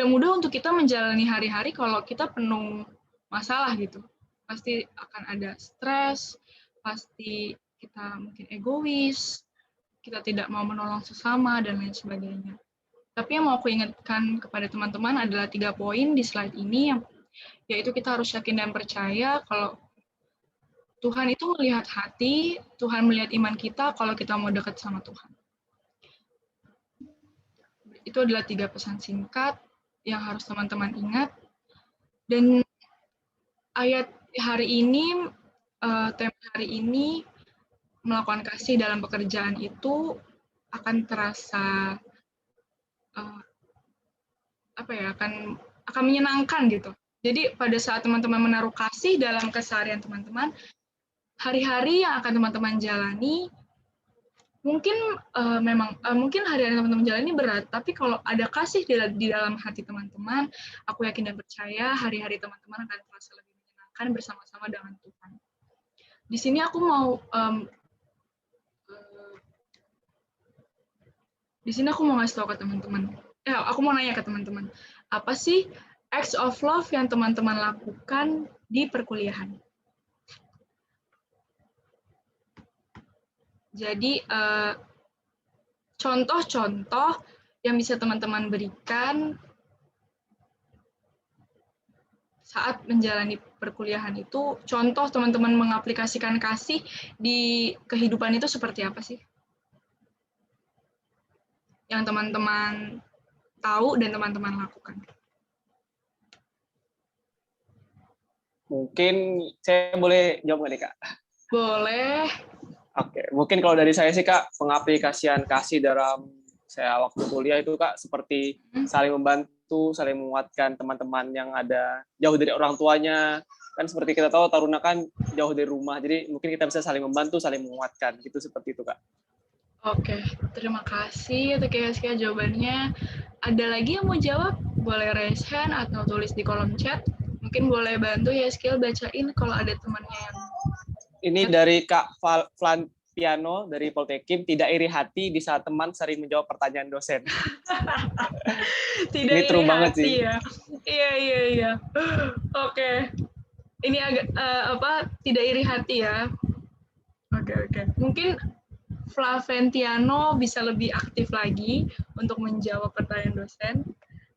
mudah untuk kita menjalani hari-hari kalau kita penuh masalah gitu. Pasti akan ada stres, pasti kita mungkin egois, kita tidak mau menolong sesama, dan lain sebagainya. Tapi yang mau aku ingatkan kepada teman-teman adalah 3 poin di slide ini, yaitu kita harus yakin dan percaya kalau Tuhan itu melihat hati, Tuhan melihat iman kita kalau kita mau dekat sama Tuhan. Itu adalah 3 pesan singkat yang harus teman-teman ingat. Dan ayat hari ini, tema hari ini, melakukan kasih dalam pekerjaan itu akan terasa akan menyenangkan gitu. Jadi pada saat teman-teman menaruh kasih dalam keseharian teman-teman, hari-hari yang akan teman-teman jalani, mungkin mungkin hari-hari teman-teman jalani berat, tapi kalau ada kasih di dalam hati teman-teman, aku yakin dan percaya hari-hari teman-teman akan terasa lebih menyenangkan bersama-sama dengan Tuhan. Di sini aku mau ngasih tahu ke teman-teman. Aku mau nanya ke teman-teman, apa sih acts of love yang teman-teman lakukan di perkuliahan? Jadi contoh-contoh yang bisa teman-teman berikan saat menjalani perkuliahan itu, contoh teman-teman mengaplikasikan kasih di kehidupan itu seperti apa sih? Yang teman-teman tahu dan teman-teman lakukan. Mungkin saya boleh jawab nggak nih, Kak? Boleh. Oke, mungkin kalau dari saya sih, Kak, pengaplikasian kasih dalam saya waktu kuliah itu, Kak, seperti saling membantu, saling menguatkan teman-teman yang ada jauh dari orang tuanya. Kan seperti kita tahu, Taruna kan jauh dari rumah, jadi mungkin kita bisa saling membantu, saling menguatkan, gitu seperti itu, Kak. Oke, terima kasih untuk Yaskia jawabannya. Ada lagi yang mau jawab? Boleh raise hand atau tulis di kolom chat. Mungkin boleh bantu Yaskia bacain kalau ada temannya yang... Ini dari Kak Flantiano dari Poltekim, tidak iri hati di saat teman sering menjawab pertanyaan dosen. Tidak ini true banget hati, sih. Ya. Iya. Oke. Ini agak tidak iri hati ya. Oke. Mungkin Flaventiano bisa lebih aktif lagi untuk menjawab pertanyaan dosen.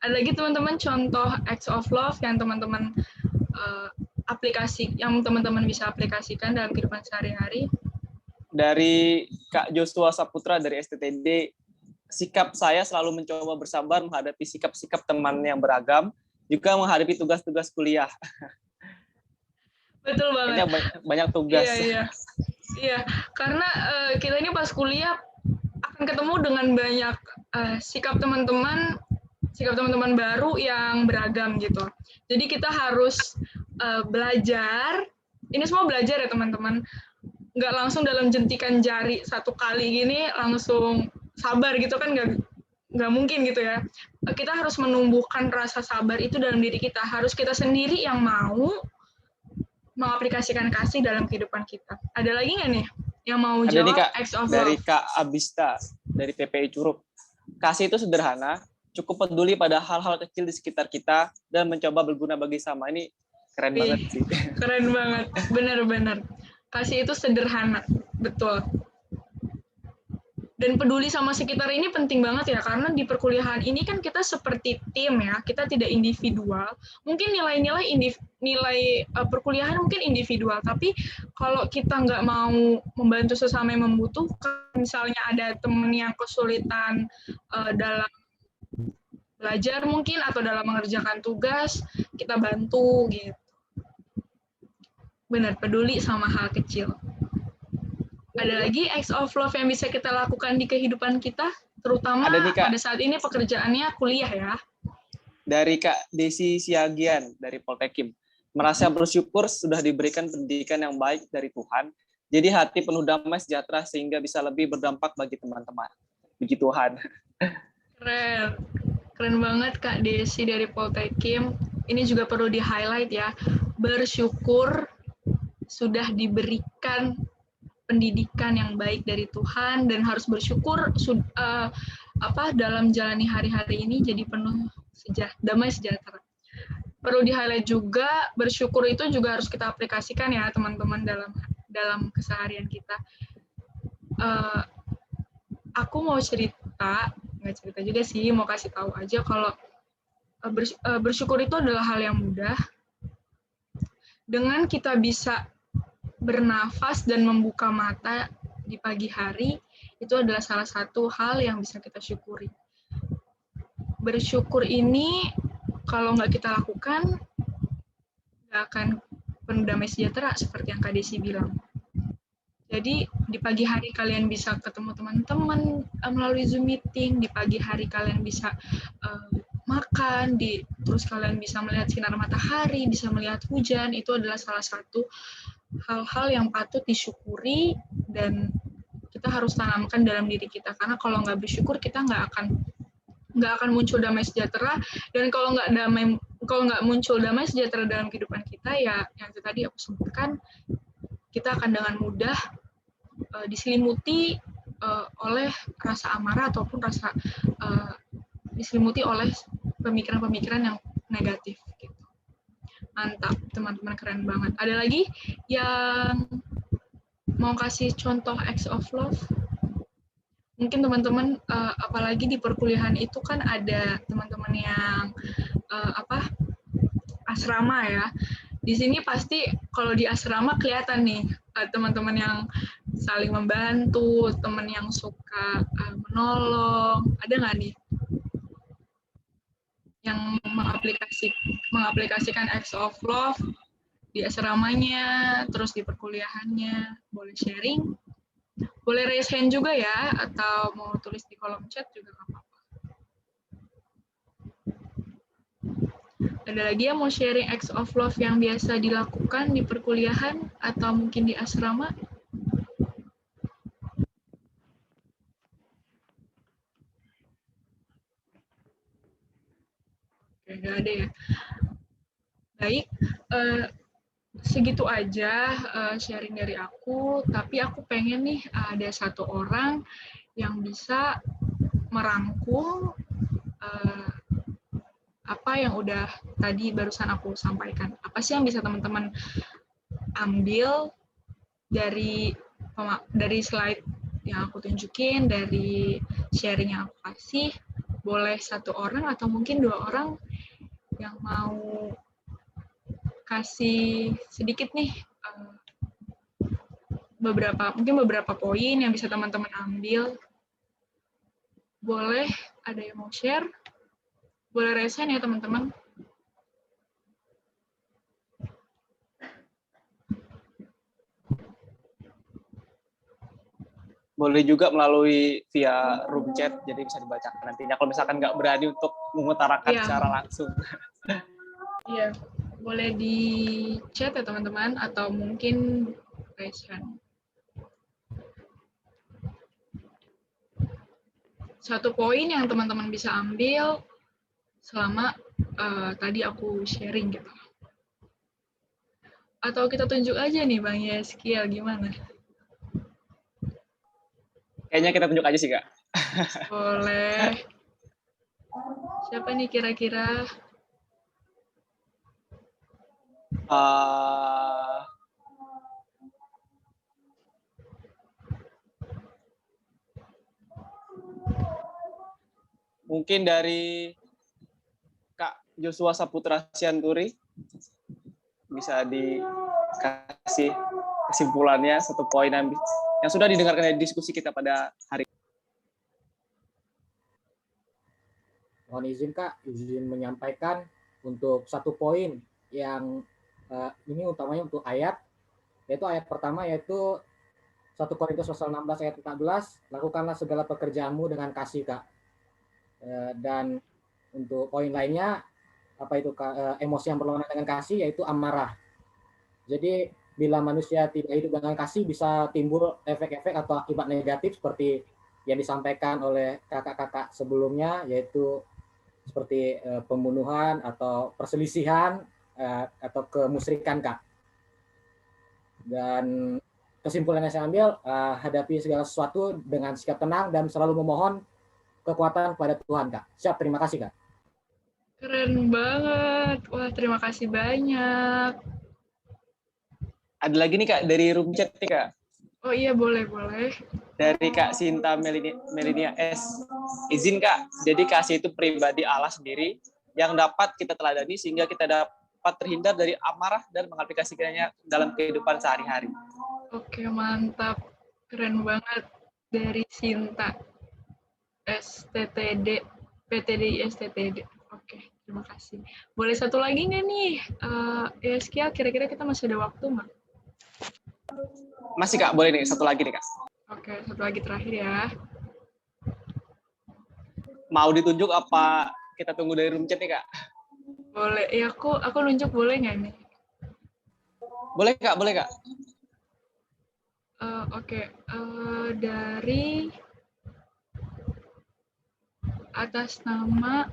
Ada lagi teman-teman contoh acts of love yang teman-teman bisa aplikasikan dalam kehidupan sehari-hari? Dari Kak Joshua Saputra dari STTD, sikap saya selalu mencoba bersabar menghadapi sikap-sikap teman yang beragam, juga menghadapi tugas-tugas kuliah. Betul banget. Ini banyak tugas. Iya, karena kita ini pas kuliah akan ketemu dengan banyak sikap teman-teman baru yang beragam gitu. Jadi kita harus belajar. Ini semua belajar ya teman-teman. Nggak langsung dalam jentikan jari satu kali gini langsung sabar gitu kan, nggak mungkin gitu ya. Kita harus menumbuhkan rasa sabar itu dalam diri kita. Harus kita sendiri yang mau mengaplikasikan kasih dalam kehidupan kita. Ada lagi nggak nih yang mau Ada nih jawab Kak, acts of dari love? Kak Abista, dari PPI Curup. Kasih itu sederhana, cukup peduli pada hal-hal kecil di sekitar kita, dan mencoba berguna bagi sama. Ini keren Wih, banget sih. Keren banget, benar-benar. Kasih itu sederhana, betul. Dan peduli sama sekitar ini penting banget ya, karena di perkuliahan ini kan kita seperti tim ya, kita tidak individual. Mungkin nilai perkuliahan mungkin individual, tapi kalau kita nggak mau membantu sesama yang membutuhkan, misalnya ada teman yang kesulitan dalam belajar mungkin atau dalam mengerjakan tugas, kita bantu gitu. Benar, peduli sama hal kecil. Ada lagi acts of love yang bisa kita lakukan di kehidupan kita, terutama Ada nih, Kak. pada saat ini pekerjaannya kuliah ya. Dari Kak Desi Siagian, dari Poltekim. Merasa bersyukur sudah diberikan pendidikan yang baik dari Tuhan, jadi hati penuh damai sejahtera sehingga bisa lebih berdampak bagi teman-teman. Puji Tuhan. Keren. Keren banget Kak Desi dari Poltekim. Ini juga perlu di-highlight ya. Bersyukur sudah diberikan pendidikan yang baik dari Tuhan dan harus bersyukur dalam jalani hari-hari ini jadi penuh damai sejahtera. Perlu di-highlight juga, bersyukur itu juga harus kita aplikasikan ya teman-teman dalam keseharian kita. Aku mau nggak cerita juga sih, mau kasih tahu aja kalau bersyukur itu adalah hal yang mudah. Dengan kita bisa bernafas dan membuka mata di pagi hari, itu adalah salah satu hal yang bisa kita syukuri. Bersyukur ini, kalau nggak kita lakukan, nggak akan penuh damai sejahtera, seperti yang Kak Desi bilang. Jadi, di pagi hari kalian bisa ketemu teman-teman melalui Zoom meeting, di pagi hari kalian bisa makan, terus kalian bisa melihat sinar matahari, bisa melihat hujan, itu adalah salah satu hal-hal yang patut disyukuri dan kita harus tanamkan dalam diri kita, karena kalau nggak bersyukur kita nggak akan muncul damai sejahtera, dan kalau nggak muncul damai sejahtera dalam kehidupan kita, ya yang tadi aku sebutkan, kita akan dengan mudah diselimuti oleh rasa amarah ataupun diselimuti oleh pemikiran-pemikiran yang negatif. Gitu. Mantap, teman-teman, keren banget. Ada lagi yang mau kasih contoh acts of love? Mungkin teman-teman, apalagi di perkuliahan itu kan ada teman-teman yang asrama ya. Di sini pasti kalau di asrama kelihatan nih teman-teman yang saling membantu, teman yang suka menolong. Ada nggak nih yang mengaplikasikan acts of love di asramanya, terus di perkuliahannya? Boleh sharing? Boleh raise hand juga ya, atau mau tulis di kolom chat juga nggak apa-apa. Ada lagi yang mau sharing acts of love yang biasa dilakukan di perkuliahan atau mungkin di asrama? Oke, nggak ada ya. Baik, segitu aja sharing dari aku, tapi aku pengen nih ada satu orang yang bisa merangkum apa yang udah tadi barusan aku sampaikan. Apa sih yang bisa teman-teman ambil dari slide yang aku tunjukin, dari sharing yang aku kasih? Boleh satu orang atau mungkin dua orang yang mau kasih sedikit nih beberapa poin yang bisa teman-teman ambil. Boleh ada yang mau share? Boleh raise hand ya teman-teman. Boleh juga melalui via room chat, jadi bisa dibacakan nantinya kalau misalkan nggak berani untuk mengutarakan secara langsung. Iya, boleh di chat ya teman-teman, atau mungkin raise hand. satu poin yang teman-teman bisa ambil selama tadi aku sharing gitu. Atau kita tunjuk aja nih Bang Yeskiel, gimana? Kayaknya kita tunjuk aja sih, Kak. Boleh. Siapa nih kira-kira? Mungkin dari Kak Joshua Saputra Sianturi bisa dikasih kesimpulannya satu poin yang sudah didengarkan dari diskusi kita pada hari ini. Mohon izin Kak, izin menyampaikan untuk satu poin yang ini utamanya untuk ayat, yaitu ayat pertama yaitu 1 Korintus pasal 16 ayat 14, lakukanlah segala pekerjaanmu dengan kasih Kak. Dan untuk poin lainnya, apa itu emosi yang berlawanan dengan kasih, yaitu amarah. Jadi bila manusia tidak hidup dengan kasih, bisa timbul efek-efek atau akibat negatif seperti yang disampaikan oleh kakak-kakak sebelumnya, yaitu seperti pembunuhan atau perselisihan atau kemusyrikan Kak. Dan kesimpulan yang saya ambil, hadapi segala sesuatu dengan sikap tenang dan selalu memohon kekuatan kepada Tuhan Kak. Siap, terima kasih Kak. Keren banget. Wah, terima kasih banyak. Ada lagi nih Kak dari room chat nih Kak. Oh iya, boleh. Dari Kak Sinta Melinia S. Izin Kak, jadi kasih itu pribadi Allah sendiri yang dapat kita teladani sehingga kita dapat terhindar dari amarah dan mengaplikasikannya dalam kehidupan sehari-hari. Oke, mantap. Keren banget. Dari Sinta. STTD, PTDI STTD. Oke, terima kasih. Boleh satu lagi nggak nih? Yeskiel, kira-kira kita masih ada waktu nggak? Masih Kak, boleh nih, satu lagi nih Kak. Oke, satu lagi terakhir ya. Mau ditunjuk apa kita tunggu dari room chat nih Kak? Boleh, ya aku nunjuk boleh nggak nih? Boleh Kak, boleh Kak. Oke, dari atas nama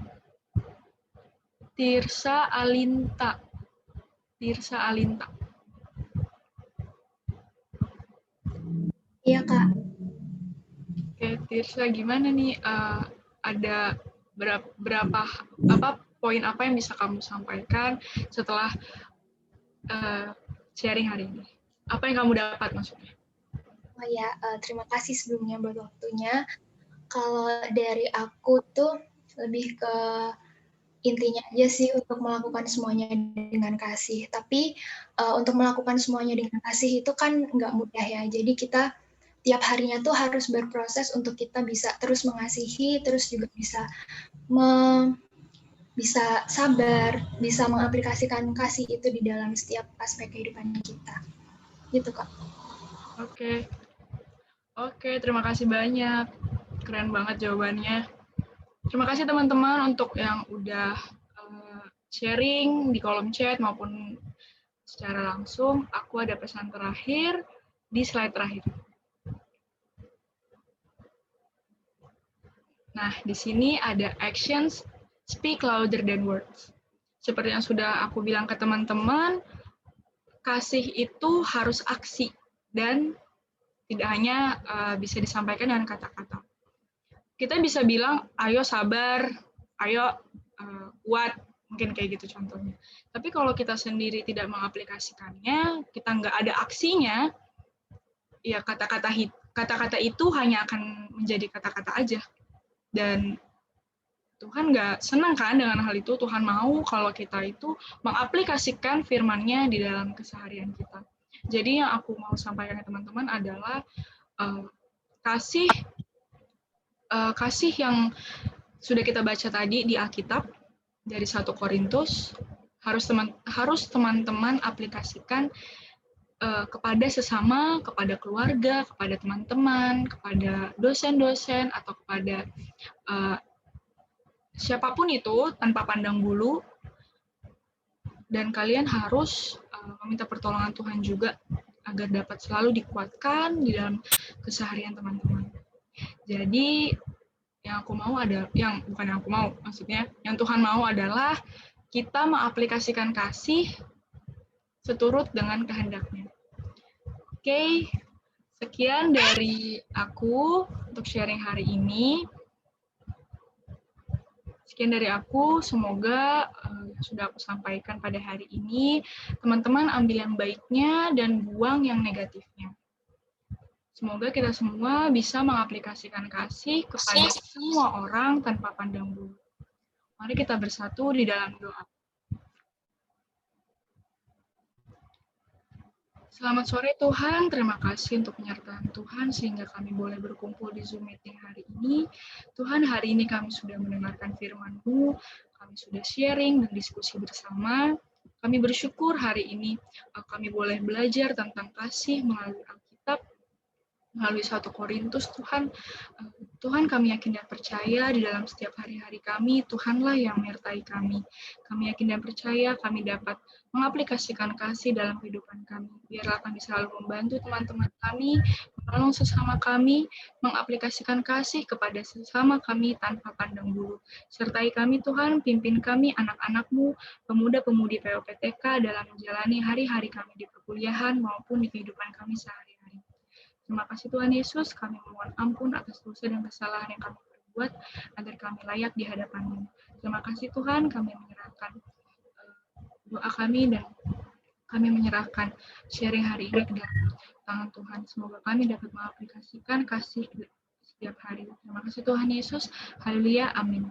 Tirsa Alinta. Iya, Kak. Oke, Tirsa, gimana nih? Ada berapa poin apa yang bisa kamu sampaikan setelah sharing hari ini? Apa yang kamu dapat maksudnya? Oh ya, terima kasih sebelumnya buat waktunya. Kalau dari aku tuh lebih ke intinya aja sih untuk melakukan semuanya dengan kasih. Tapi untuk melakukan semuanya dengan kasih itu kan nggak mudah ya. Jadi kita tiap harinya tuh harus berproses untuk kita bisa terus mengasihi, terus juga bisa sabar, bisa mengaplikasikan kasih itu di dalam setiap aspek kehidupan kita. Gitu, Kak. Oke, terima kasih banyak. Keren banget jawabannya. Terima kasih teman-teman untuk yang udah sharing di kolom chat maupun secara langsung. Aku ada pesan terakhir di slide terakhir. Nah, di sini ada actions speak louder than words. Seperti yang sudah aku bilang ke teman-teman, kasih itu harus aksi dan tidak hanya bisa disampaikan dengan kata-kata. Kita bisa bilang, ayo sabar, ayo kuat, mungkin kayak gitu contohnya. Tapi kalau kita sendiri tidak mengaplikasikannya, kita nggak ada aksinya, ya kata-kata itu hanya akan menjadi kata-kata aja. Dan Tuhan nggak senang kan dengan hal itu. Tuhan mau kalau kita itu mengaplikasikan firman-Nya di dalam keseharian kita. Jadi yang aku mau sampaikan ke teman-teman adalah kasih yang sudah kita baca tadi di Alkitab dari 1 Korintus harus teman-teman aplikasikan kepada sesama, kepada keluarga, kepada teman-teman, kepada dosen-dosen atau kepada siapapun itu tanpa pandang bulu. Dan kalian harus meminta pertolongan Tuhan juga agar dapat selalu dikuatkan di dalam keseharian teman-teman. Jadi, yang Yang aku mau adalah, bukan yang aku mau, maksudnya yang Tuhan mau adalah kita mengaplikasikan kasih seturut dengan kehendaknya. Oke, sekian dari aku untuk sharing hari ini. Sekian dari aku, semoga sudah aku sampaikan pada hari ini, teman-teman ambil yang baiknya dan buang yang negatifnya. Semoga kita semua bisa mengaplikasikan kasih kepada semua orang tanpa pandang bulu. Mari kita bersatu di dalam doa. Selamat sore Tuhan, terima kasih untuk penyertaan Tuhan sehingga kami boleh berkumpul di Zoom meeting hari ini. Tuhan, hari ini kami sudah mendengarkan firman-Mu, kami sudah sharing dan diskusi bersama. Kami bersyukur hari ini kami boleh belajar tentang kasih melalui Alkitab, melalui 1 Korintus. Tuhan, kami yakin dan percaya di dalam setiap hari-hari kami, Tuhanlah yang menyertai kami. Kami yakin dan percaya kami dapat mengaplikasikan kasih dalam kehidupan kami. Biarlah kami selalu membantu teman-teman kami, menolong sesama kami, mengaplikasikan kasih kepada sesama kami tanpa pandang bulu. Sertai kami Tuhan, pimpin kami, anak-anak-Mu, pemuda-pemudi POPTK dalam menjalani hari-hari kami di perkuliahan maupun di kehidupan kami sehari-hari. Terima kasih Tuhan Yesus, kami mohon ampun atas dosa dan kesalahan yang kami perbuat, agar kami layak di hadapan-Mu. Terima kasih Tuhan, kami menyerahkan doa kami dan kami menyerahkan sharing hari ini ke dalam tangan Tuhan. Semoga kami dapat mengaplikasikan kasih setiap hari. Terima kasih Tuhan Yesus, haleluya, amin.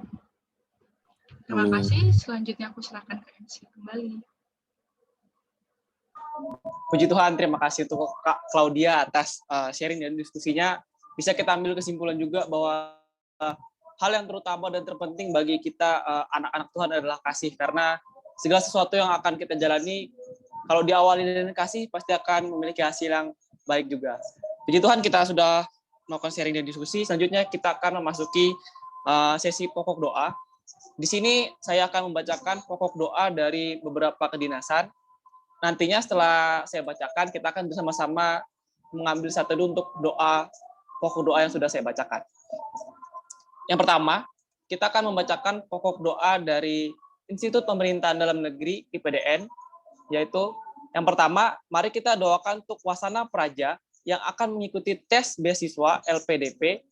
Terima kasih, selanjutnya aku serahkan ke MC kembali. Puji Tuhan, terima kasih untuk Kak Claudia atas sharing dan diskusinya. Bisa kita ambil kesimpulan juga bahwa hal yang terutama dan terpenting bagi kita anak-anak Tuhan adalah kasih, karena segala sesuatu yang akan kita jalani, kalau diawali dengan kasih, pasti akan memiliki hasil yang baik juga. Puji Tuhan, kita sudah melakukan sharing dan diskusi. Selanjutnya kita akan memasuki sesi pokok doa. Di sini saya akan membacakan pokok doa dari beberapa kedinasan. Nantinya setelah saya bacakan, kita akan bersama-sama mengambil satu untuk doa, pokok doa yang sudah saya bacakan. Yang pertama, kita akan membacakan pokok doa dari Institut Pemerintahan Dalam Negeri IPDN, yaitu yang pertama, mari kita doakan untuk Wasana Praja yang akan mengikuti tes beasiswa LPDP.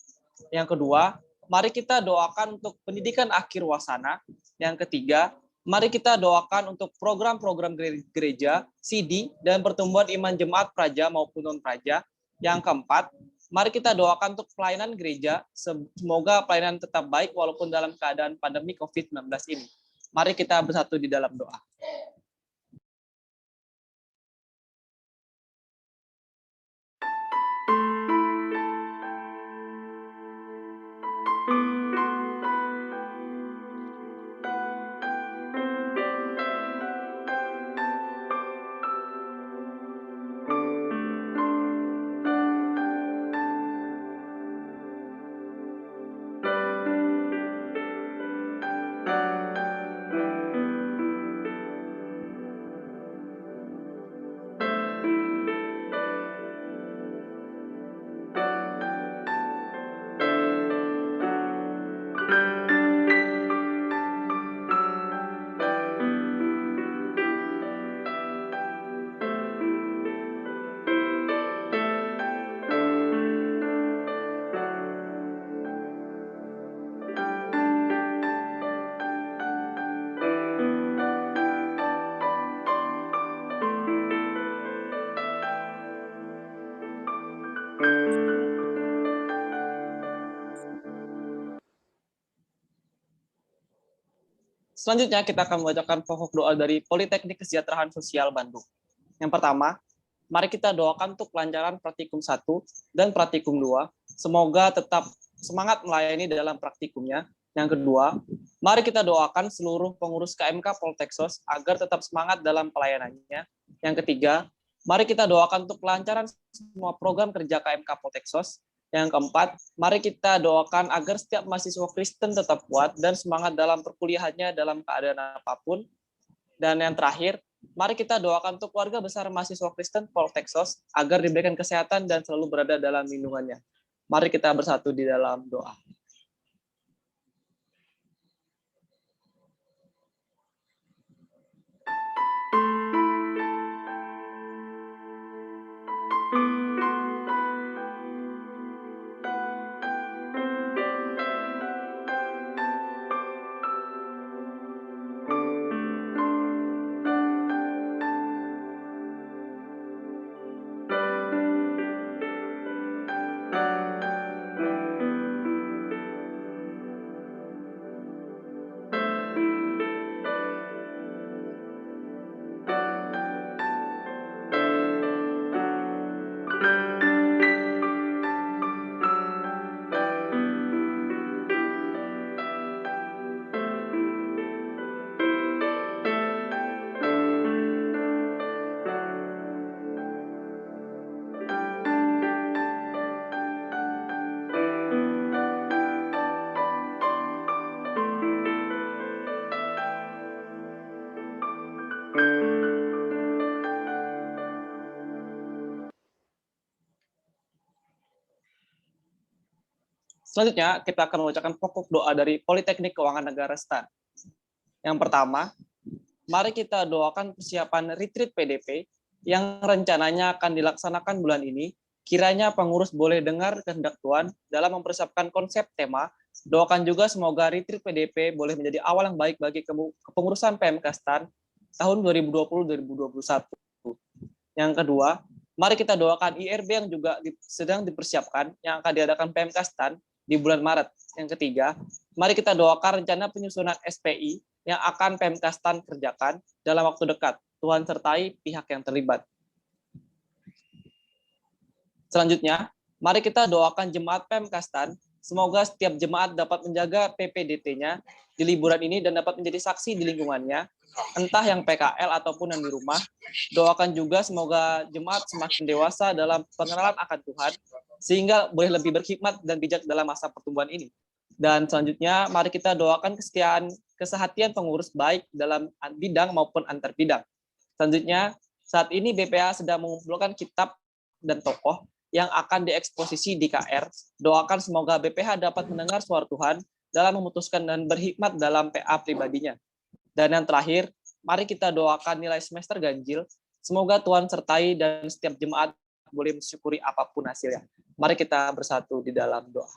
Yang kedua, mari kita doakan untuk pendidikan akhir Wasana. Yang ketiga, mari kita doakan untuk program-program gereja, CD, dan pertumbuhan iman jemaat praja maupun non-praja. Yang keempat, mari kita doakan untuk pelayanan gereja, semoga pelayanan tetap baik walaupun dalam keadaan pandemi COVID-19 ini. Mari kita bersatu di dalam doa. Selanjutnya kita akan membacakan pokok doa dari Politeknik Kesejahteraan Sosial Bandung. Yang pertama, mari kita doakan untuk kelancaran praktikum 1 dan praktikum 2. Semoga tetap semangat melayani dalam praktikumnya. Yang kedua, mari kita doakan seluruh pengurus KMK Polteksos agar tetap semangat dalam pelayanannya. Yang ketiga, mari kita doakan untuk kelancaran semua program kerja KMK Polteksos. Yang keempat, mari kita doakan agar setiap mahasiswa Kristen tetap kuat dan semangat dalam perkuliahannya dalam keadaan apapun. Dan yang terakhir, mari kita doakan untuk keluarga besar mahasiswa Kristen Polteksos agar diberikan kesehatan dan selalu berada dalam lindungannya. Mari kita bersatu di dalam doa. Selanjutnya, kita akan membacakan pokok doa dari Politeknik Keuangan Negara STAN. Yang pertama, mari kita doakan persiapan retreat PDP yang rencananya akan dilaksanakan bulan ini. Kiranya pengurus boleh dengar kehendak Tuhan dalam mempersiapkan konsep tema. Doakan juga semoga retreat PDP boleh menjadi awal yang baik bagi kepengurusan PMK STAN tahun 2020-2021. Yang kedua, mari kita doakan IRB yang juga sedang dipersiapkan yang akan diadakan PMK STAN di bulan Maret. Yang ketiga, mari kita doakan rencana penyusunan SPI yang akan PMK STAN kerjakan dalam waktu dekat. Tuhan sertai pihak yang terlibat. Selanjutnya, mari kita doakan jemaat PMK STAN. Semoga setiap jemaat dapat menjaga PPDT-nya di liburan ini dan dapat menjadi saksi di lingkungannya, entah yang PKL ataupun yang di rumah. Doakan juga semoga jemaat semakin dewasa dalam pengenalan akan Tuhan, sehingga boleh lebih berkhidmat dan bijak dalam masa pertumbuhan ini. Dan selanjutnya, mari kita doakan kesehatian pengurus baik dalam bidang maupun antar bidang. Selanjutnya, saat ini BPA sedang mengumpulkan kitab dan tokoh yang akan dieksposisi di KR. Doakan semoga BPH dapat mendengar suara Tuhan dalam memutuskan dan berhikmat dalam PA pribadinya. Dan yang terakhir, mari kita doakan nilai semester ganjil. Semoga Tuhan sertai dan setiap jemaat boleh mensyukuri apapun hasilnya. Mari kita bersatu di dalam doa.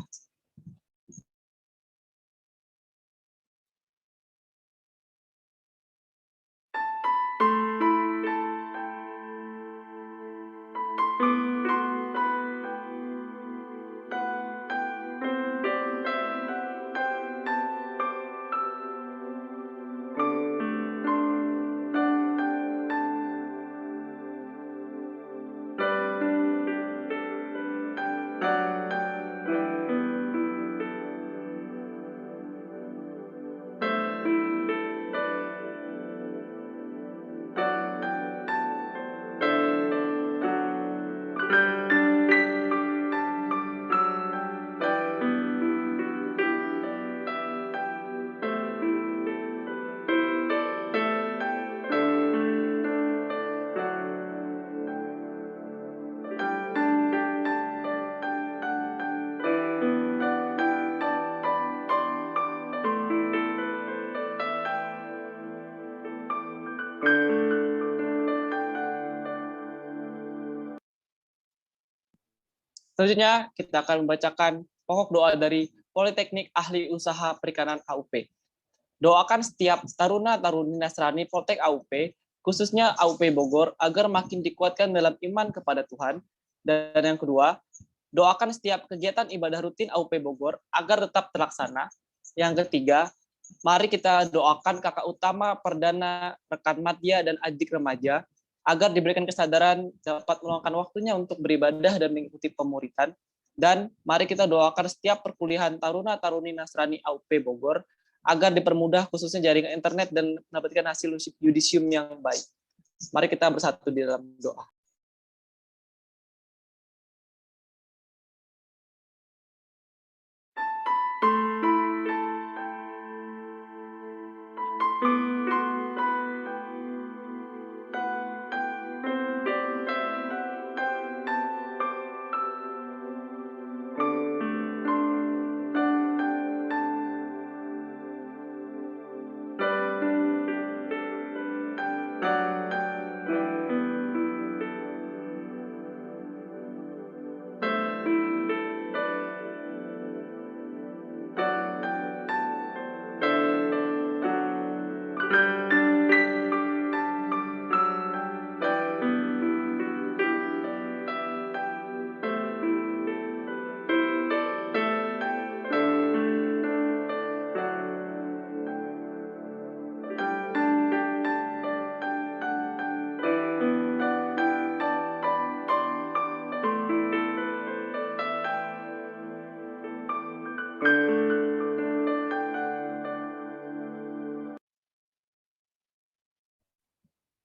Selanjutnya, kita akan membacakan pokok doa dari Politeknik Ahli Usaha Perikanan AUP. Doakan setiap taruna-taruni Nasrani Poltek AUP, khususnya AUP Bogor, agar makin dikuatkan dalam iman kepada Tuhan. Dan yang kedua, doakan setiap kegiatan ibadah rutin AUP Bogor agar tetap terlaksana. Yang ketiga, mari kita doakan kakak utama, perdana, rekan madya, dan adik remaja, agar diberikan kesadaran dapat meluangkan waktunya untuk beribadah dan mengikuti pemuritan. Dan mari kita doakan setiap perkuliahan taruna-taruni Nasrani AUP Bogor agar dipermudah khususnya jaringan internet dan mendapatkan hasil yudisium yang baik. Mari kita bersatu di dalam doa.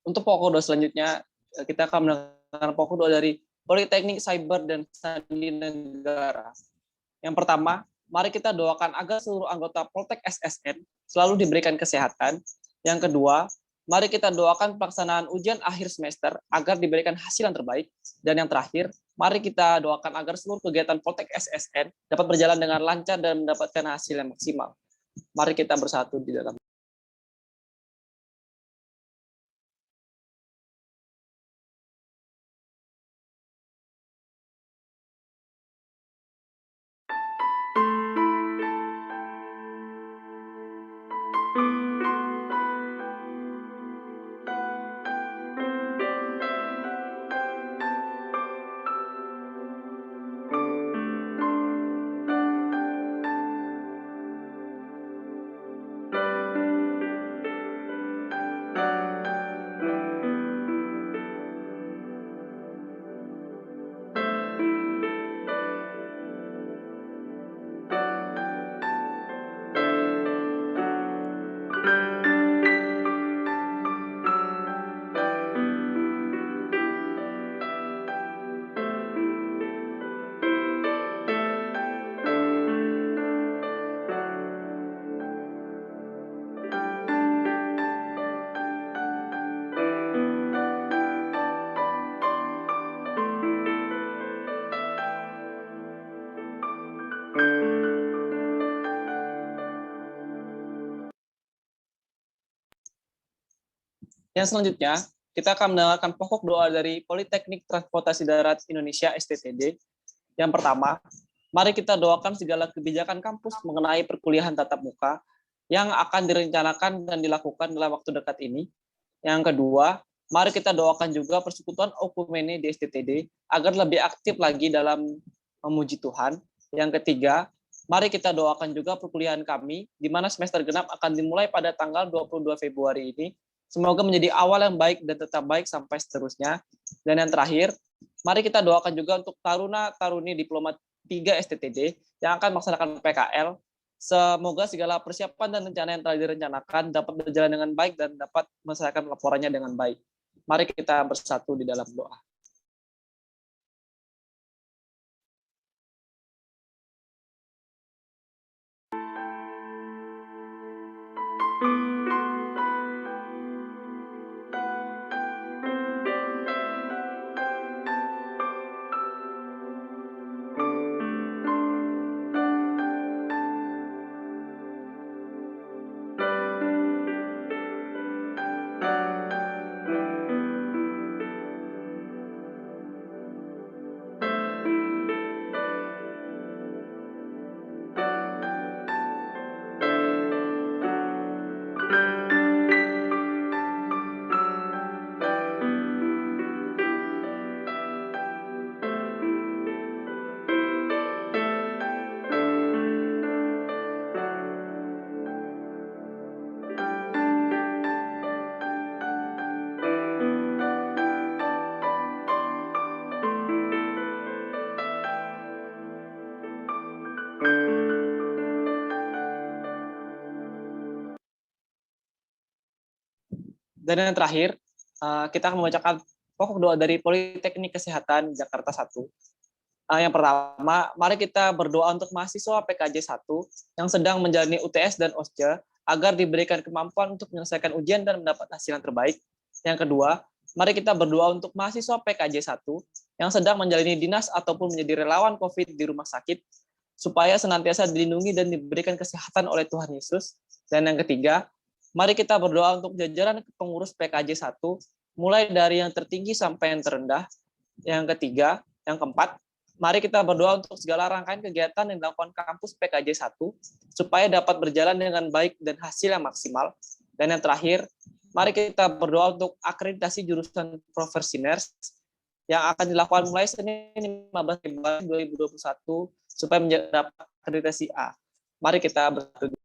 Untuk pokok doa selanjutnya, kita akan mendengar pokok doa dari Politeknik Cyber dan Sandi Negara. Yang pertama, mari kita doakan agar seluruh anggota Poltek SSN selalu diberikan kesehatan. Yang kedua, mari kita doakan pelaksanaan ujian akhir semester agar diberikan hasil yang terbaik. Dan yang terakhir, mari kita doakan agar seluruh kegiatan Poltek SSN dapat berjalan dengan lancar dan mendapatkan hasil yang maksimal. Mari kita bersatu di dalam. Yang selanjutnya, kita akan mendengarkan pokok doa dari Politeknik Transportasi Darat Indonesia STTD. Yang pertama, mari kita doakan segala kebijakan kampus mengenai perkuliahan tatap muka yang akan direncanakan dan dilakukan dalam waktu dekat ini. Yang kedua, mari kita doakan juga persekutuan Okumene di STTD agar lebih aktif lagi dalam memuji Tuhan. Yang ketiga, mari kita doakan juga perkuliahan kami, di mana semester genap akan dimulai pada tanggal 22 Februari ini. Semoga menjadi awal yang baik dan tetap baik sampai seterusnya. Dan yang terakhir, mari kita doakan juga untuk taruna-taruni diploma 3 STTD yang akan melaksanakan PKL. Semoga segala persiapan dan rencana yang telah direncanakan dapat berjalan dengan baik dan dapat menyelesaikan laporannya dengan baik. Mari kita bersatu di dalam doa. Dan yang terakhir, kita akan membacakan pokok doa dari Politeknik Kesehatan Jakarta 1. Yang pertama, mari kita berdoa untuk mahasiswa PKJ 1 yang sedang menjalani UTS dan OSJA agar diberikan kemampuan untuk menyelesaikan ujian dan mendapat hasil yang terbaik. Yang kedua, mari kita berdoa untuk mahasiswa PKJ 1 yang sedang menjalani dinas ataupun menjadi relawan COVID di rumah sakit, supaya senantiasa dilindungi dan diberikan kesehatan oleh Tuhan Yesus. Dan yang ketiga, mari kita berdoa untuk jajaran pengurus PKJ 1, mulai dari yang tertinggi sampai yang terendah. Yang ketiga, yang keempat, mari kita berdoa untuk segala rangkaian kegiatan yang dilakukan kampus PKJ 1, supaya dapat berjalan dengan baik dan hasil yang maksimal. Dan yang terakhir, mari kita berdoa untuk akreditasi jurusan Profesiners yang akan dilakukan mulai Senin 15 Februari 2021, supaya mendapat akreditasi A. Mari kita bersatu.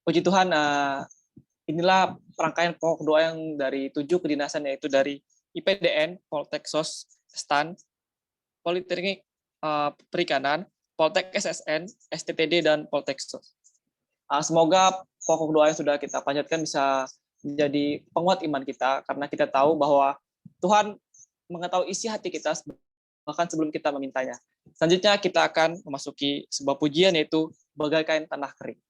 Puji Tuhan, inilah rangkaian pokok doa yang dari 7 kedinasan, yaitu dari IPDN, Poltek SOS STAN, Politeknik Perikanan, Poltek SSN, STTD, dan Poltek SOS. Semoga pokok doa yang sudah kita panjatkan bisa menjadi penguat iman kita, karena kita tahu bahwa Tuhan mengetahui isi hati kita bahkan sebelum kita memintanya. Selanjutnya kita akan memasuki sebuah pujian, yaitu Bagaikan Tanah Kering.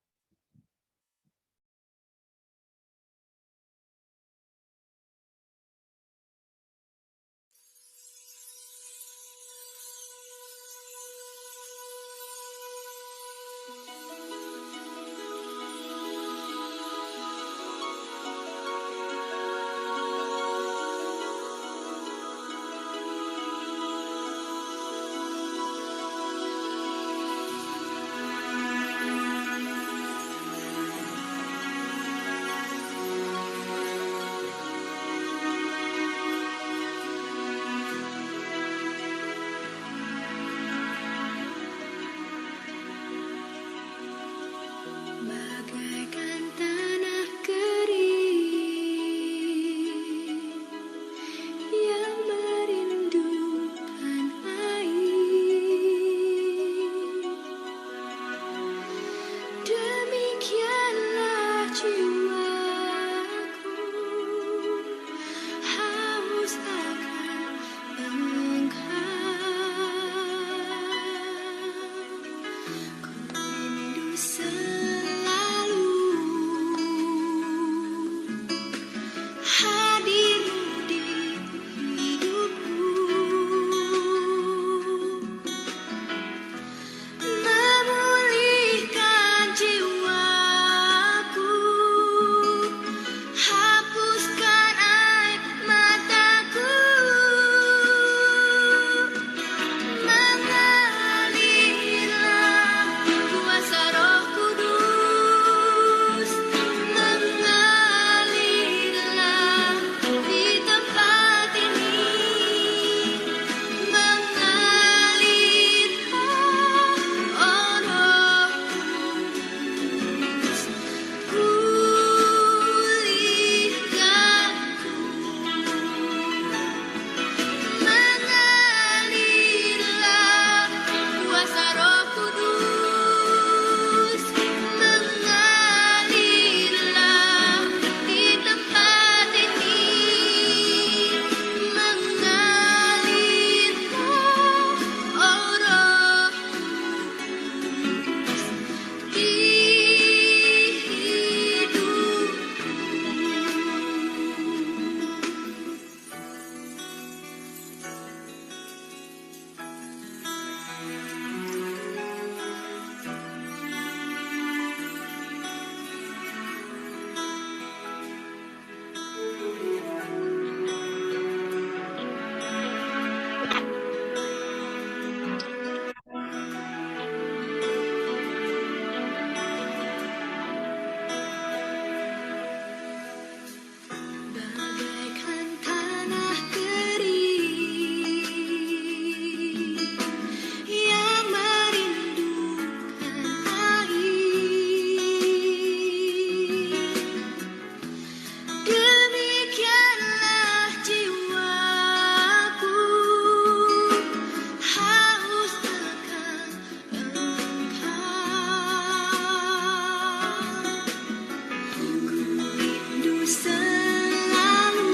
Bagaikan tanah kering yang merindukan air, demikianlah jiwaku haus akan Engkau. Ku rindu selalu hadirmu di hidupku, memulihkan jiwaku, hapuskan air mataku, mengalirlah kuasa Roh Kudus, mengalirlah di tempat ini, mengalirlah, oh Roh Kudus, pulihkanku, mengalirlah kuasa Roh Kudus, mengalirlah di tempat ini, mengalirlah, oh Roh Kudus, di bagaikan tanah kering yang merindukan air, demikianlah jiwaku haus akan Engkau. Ku rindu selalu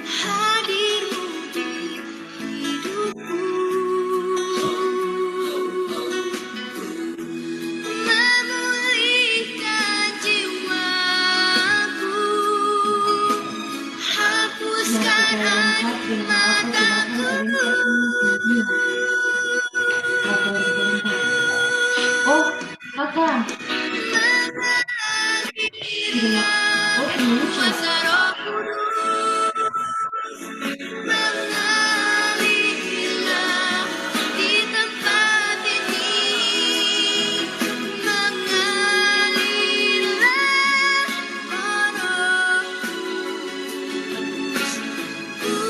hadirmu di hidupku, memulihkan jiwaku, hapuskan air mataku, Oh, kakak. mengalirlah kuasa Roh Kudus, mengalirlah di tempat ini, mengalirlah, oh Roh Kudus, pulihkan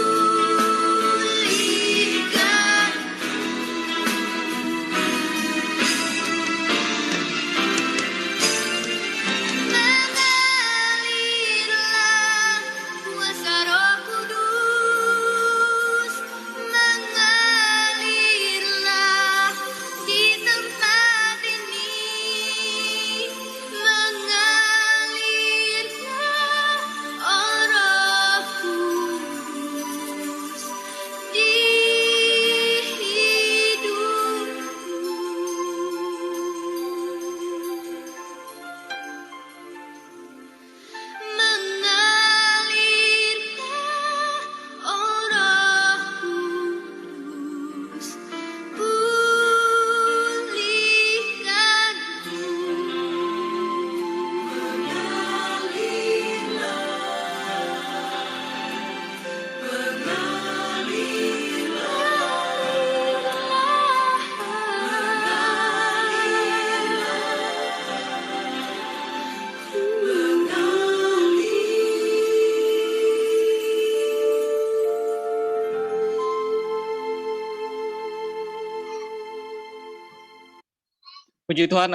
Puji Tuhan,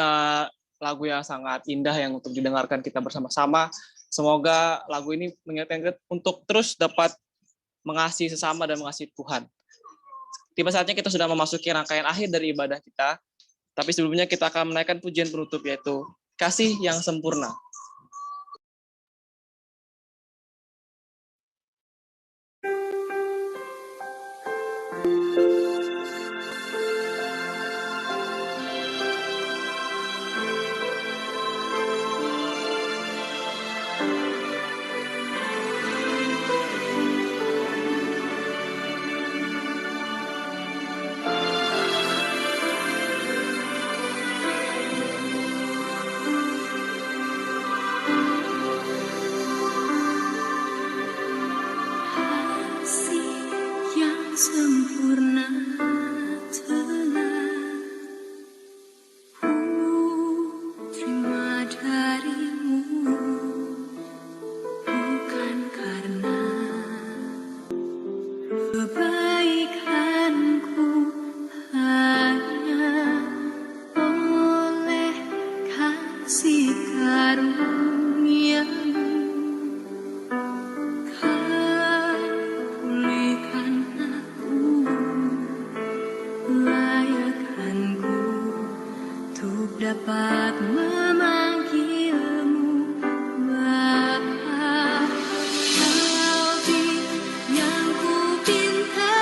lagu yang sangat indah yang untuk didengarkan kita bersama-sama. Semoga lagu ini mengingatkan kita untuk terus dapat mengasihi sesama dan mengasihi Tuhan. Tiba saatnya kita sudah memasuki rangkaian akhir dari ibadah kita, tapi sebelumnya kita akan menaikkan pujian penutup, yaitu Kasih yang Sempurna. Sempurna telah ku terima darimu, bukan karena kebaikanku, hanya oleh kasih karunia-Mu. Dapat memanggilmu Bapa. Kau yang ku pinta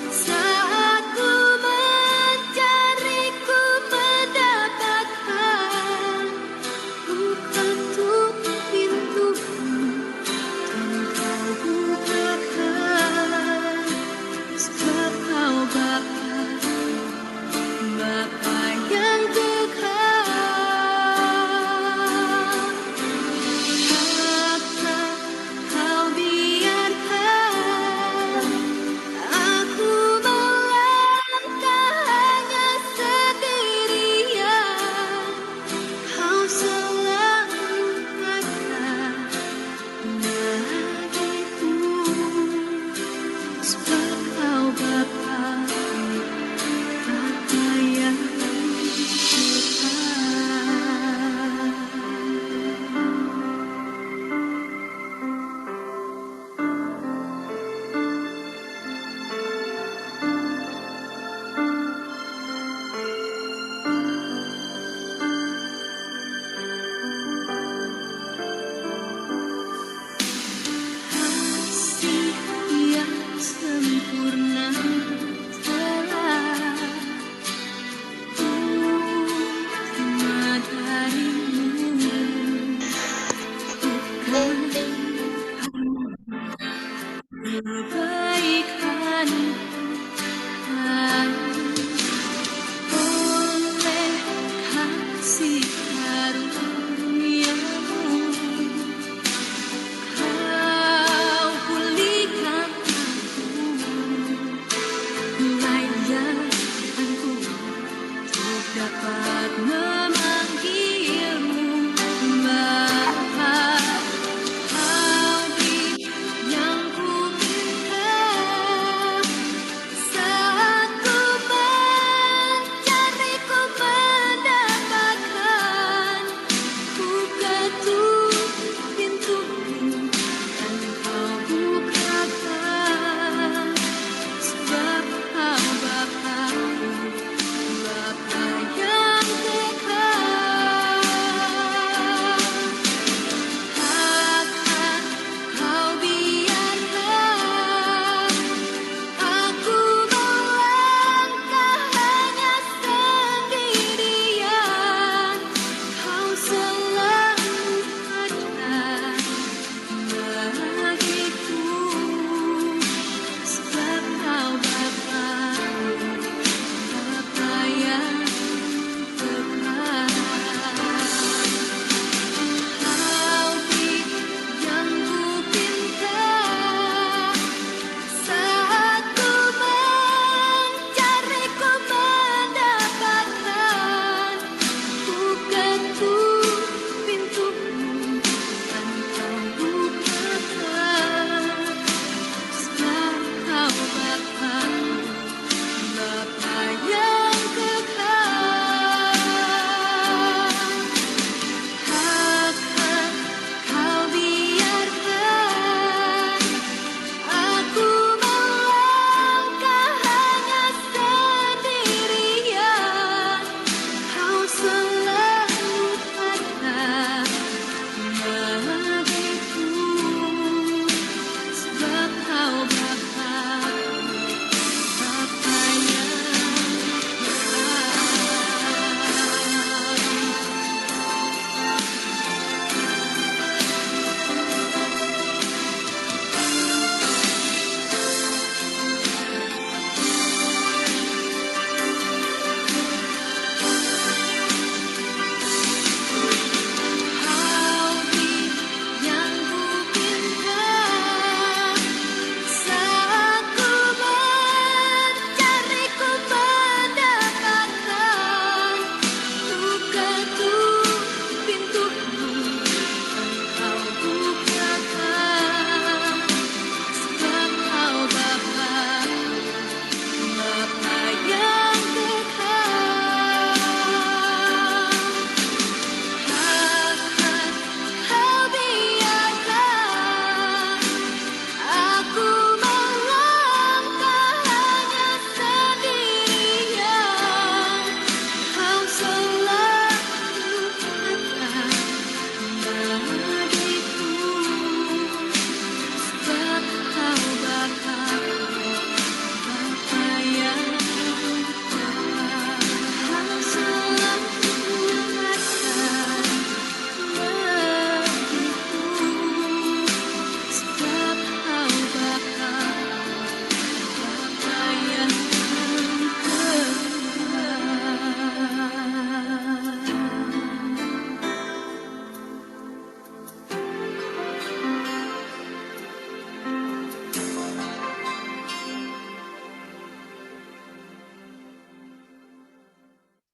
saat ku mencari, ku mendapatkan. Ku ketuk pintumu dan kau bukakan, sebab kau Bapa. Bapa yang kekal, apa kau biarkan aku melangkah hanya sendirian, kau selalu ada bagiku, sebab kau Bapa. Sempurna telah ku terima darimu, bukan kebaikanku, oleh kasih karunia-Mu. Kau pulihkan dapat memanggilmu Bapa. Kau yang ku minta saat ku mencari, ku mendapatkan. Ku ketuk pintumu dan kau bukakan, sebab kau Bapa. Bapa yang kekal.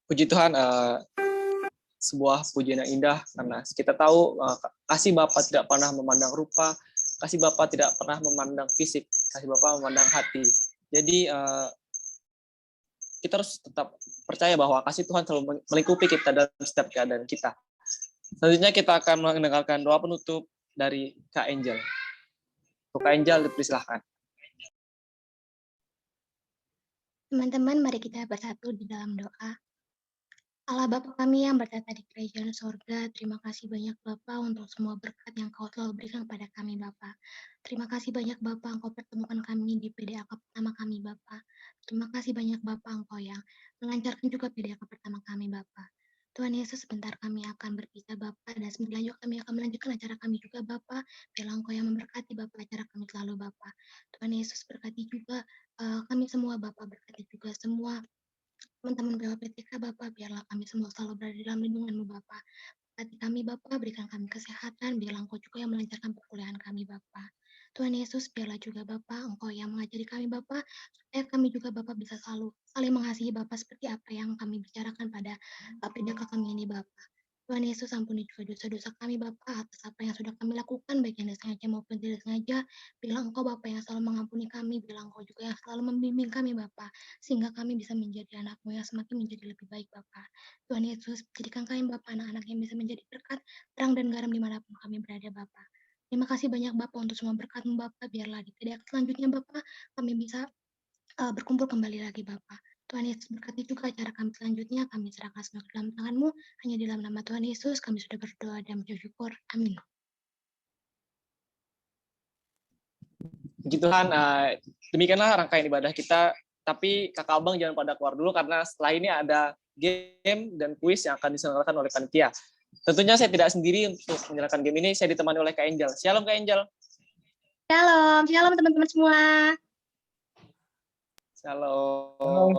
Puji Tuhan, sebuah pujian yang indah karena kita tahu kasih Bapa tidak pernah memandang rupa, kasih Bapa tidak pernah memandang fisik, kasih Bapa memandang hati. Jadi kita harus tetap percaya bahwa kasih Tuhan selalu melingkupi kita dalam setiap keadaan kita. Selanjutnya kita akan mendengarkan doa penutup dari Kak Angel. Kak Angel, dipersilahkan. Teman-teman, mari kita bersatu di dalam doa. Allah Bapa kami yang bertata di kerajaan sorga, terima kasih banyak Bapa untuk semua berkat yang Kau selalu berikan kepada kami Bapa. Terima kasih banyak Bapa Engkau pertemukan kami di PDAK pertama kami Bapa. Terima kasih banyak Bapa Engkau yang melancarkan juga PDAK pertama kami Bapa. Tuhan Yesus, sebentar kami akan berpisah Bapa, dan sebentar juga kami akan melanjutkan acara kami juga Bapa. Biarlah Engkau yang memberkati Bapa acara kami selalu Bapa. Tuhan Yesus, berkati juga kami semua Bapa, berkati juga semua teman-teman PWPTK Bapak, biarlah kami semua selalu berada dalam lindungan-Mu Bapak. Berkati kami Bapak, berikan kami kesehatan, biarlah Engkau juga yang melancarkan perkuliahan kami Bapak. Tuhan Yesus, biarlah juga Bapak, Engkau yang mengajari kami Bapak, supaya kami juga Bapak bisa selalu saling mengasihi Bapak seperti apa yang kami bicarakan pada PDK kami ini Bapak. Tuhan Yesus, ampuni juga dosa-dosa kami Bapak atas apa yang sudah kami lakukan, baik yang disengaja maupun tidak sengaja. Bilang Engkau Bapak yang selalu mengampuni kami, bilang Engkau juga yang selalu membimbing kami Bapak, sehingga kami bisa menjadi anak-Mu yang semakin menjadi lebih baik Bapak. Tuhan Yesus, jadikan kami Bapak anak-anak yang bisa menjadi berkat, terang dan garam dimanapun kami berada Bapak. Terima kasih banyak Bapak untuk semua berkat-Mu Bapak, biarlah di PDAK selanjutnya Bapak kami bisa berkumpul kembali lagi Bapak. Tuhan Yesus berkati juga acara kami selanjutnya, kami serahkan semua ke dalam tangan-Mu, hanya di dalam nama Tuhan Yesus kami sudah berdoa dan mengucap syukur. Amin. Puji Tuhan, demikianlah rangkaian ibadah kita. Tapi kakak abang jangan pada keluar dulu karena setelah ini ada game dan kuis yang akan diselenggarakan oleh panitia. Tentunya saya tidak sendiri untuk menjalankan game ini, saya ditemani oleh Kak Angel. Shalom Kak Angel. Shalom, shalom teman-teman semua. Shalom.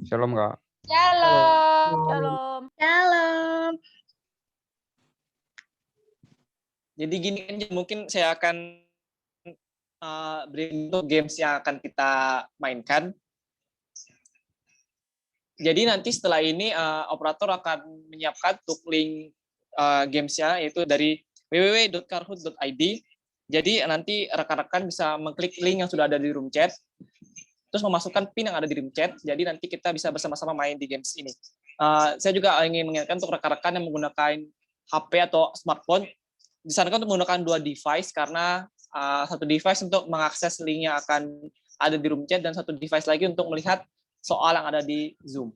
Shalom Kak. Shalom. Shalom. Jadi gini Angel, mungkin saya akan beri untuk games yang akan kita mainkan. Jadi nanti setelah ini operator akan menyiapkan untuk link gamesnya, yaitu dari www.karhut.id. Jadi nanti rekan-rekan bisa mengklik link yang sudah ada di room chat, terus memasukkan PIN yang ada di room chat. Jadi nanti kita bisa bersama-sama main di games ini. Saya juga ingin mengingatkan untuk rekan-rekan yang menggunakan HP atau smartphone, disarankan untuk menggunakan 2 device karena satu device untuk mengakses link yang akan ada di room chat dan satu device lagi untuk melihat soal yang ada di Zoom.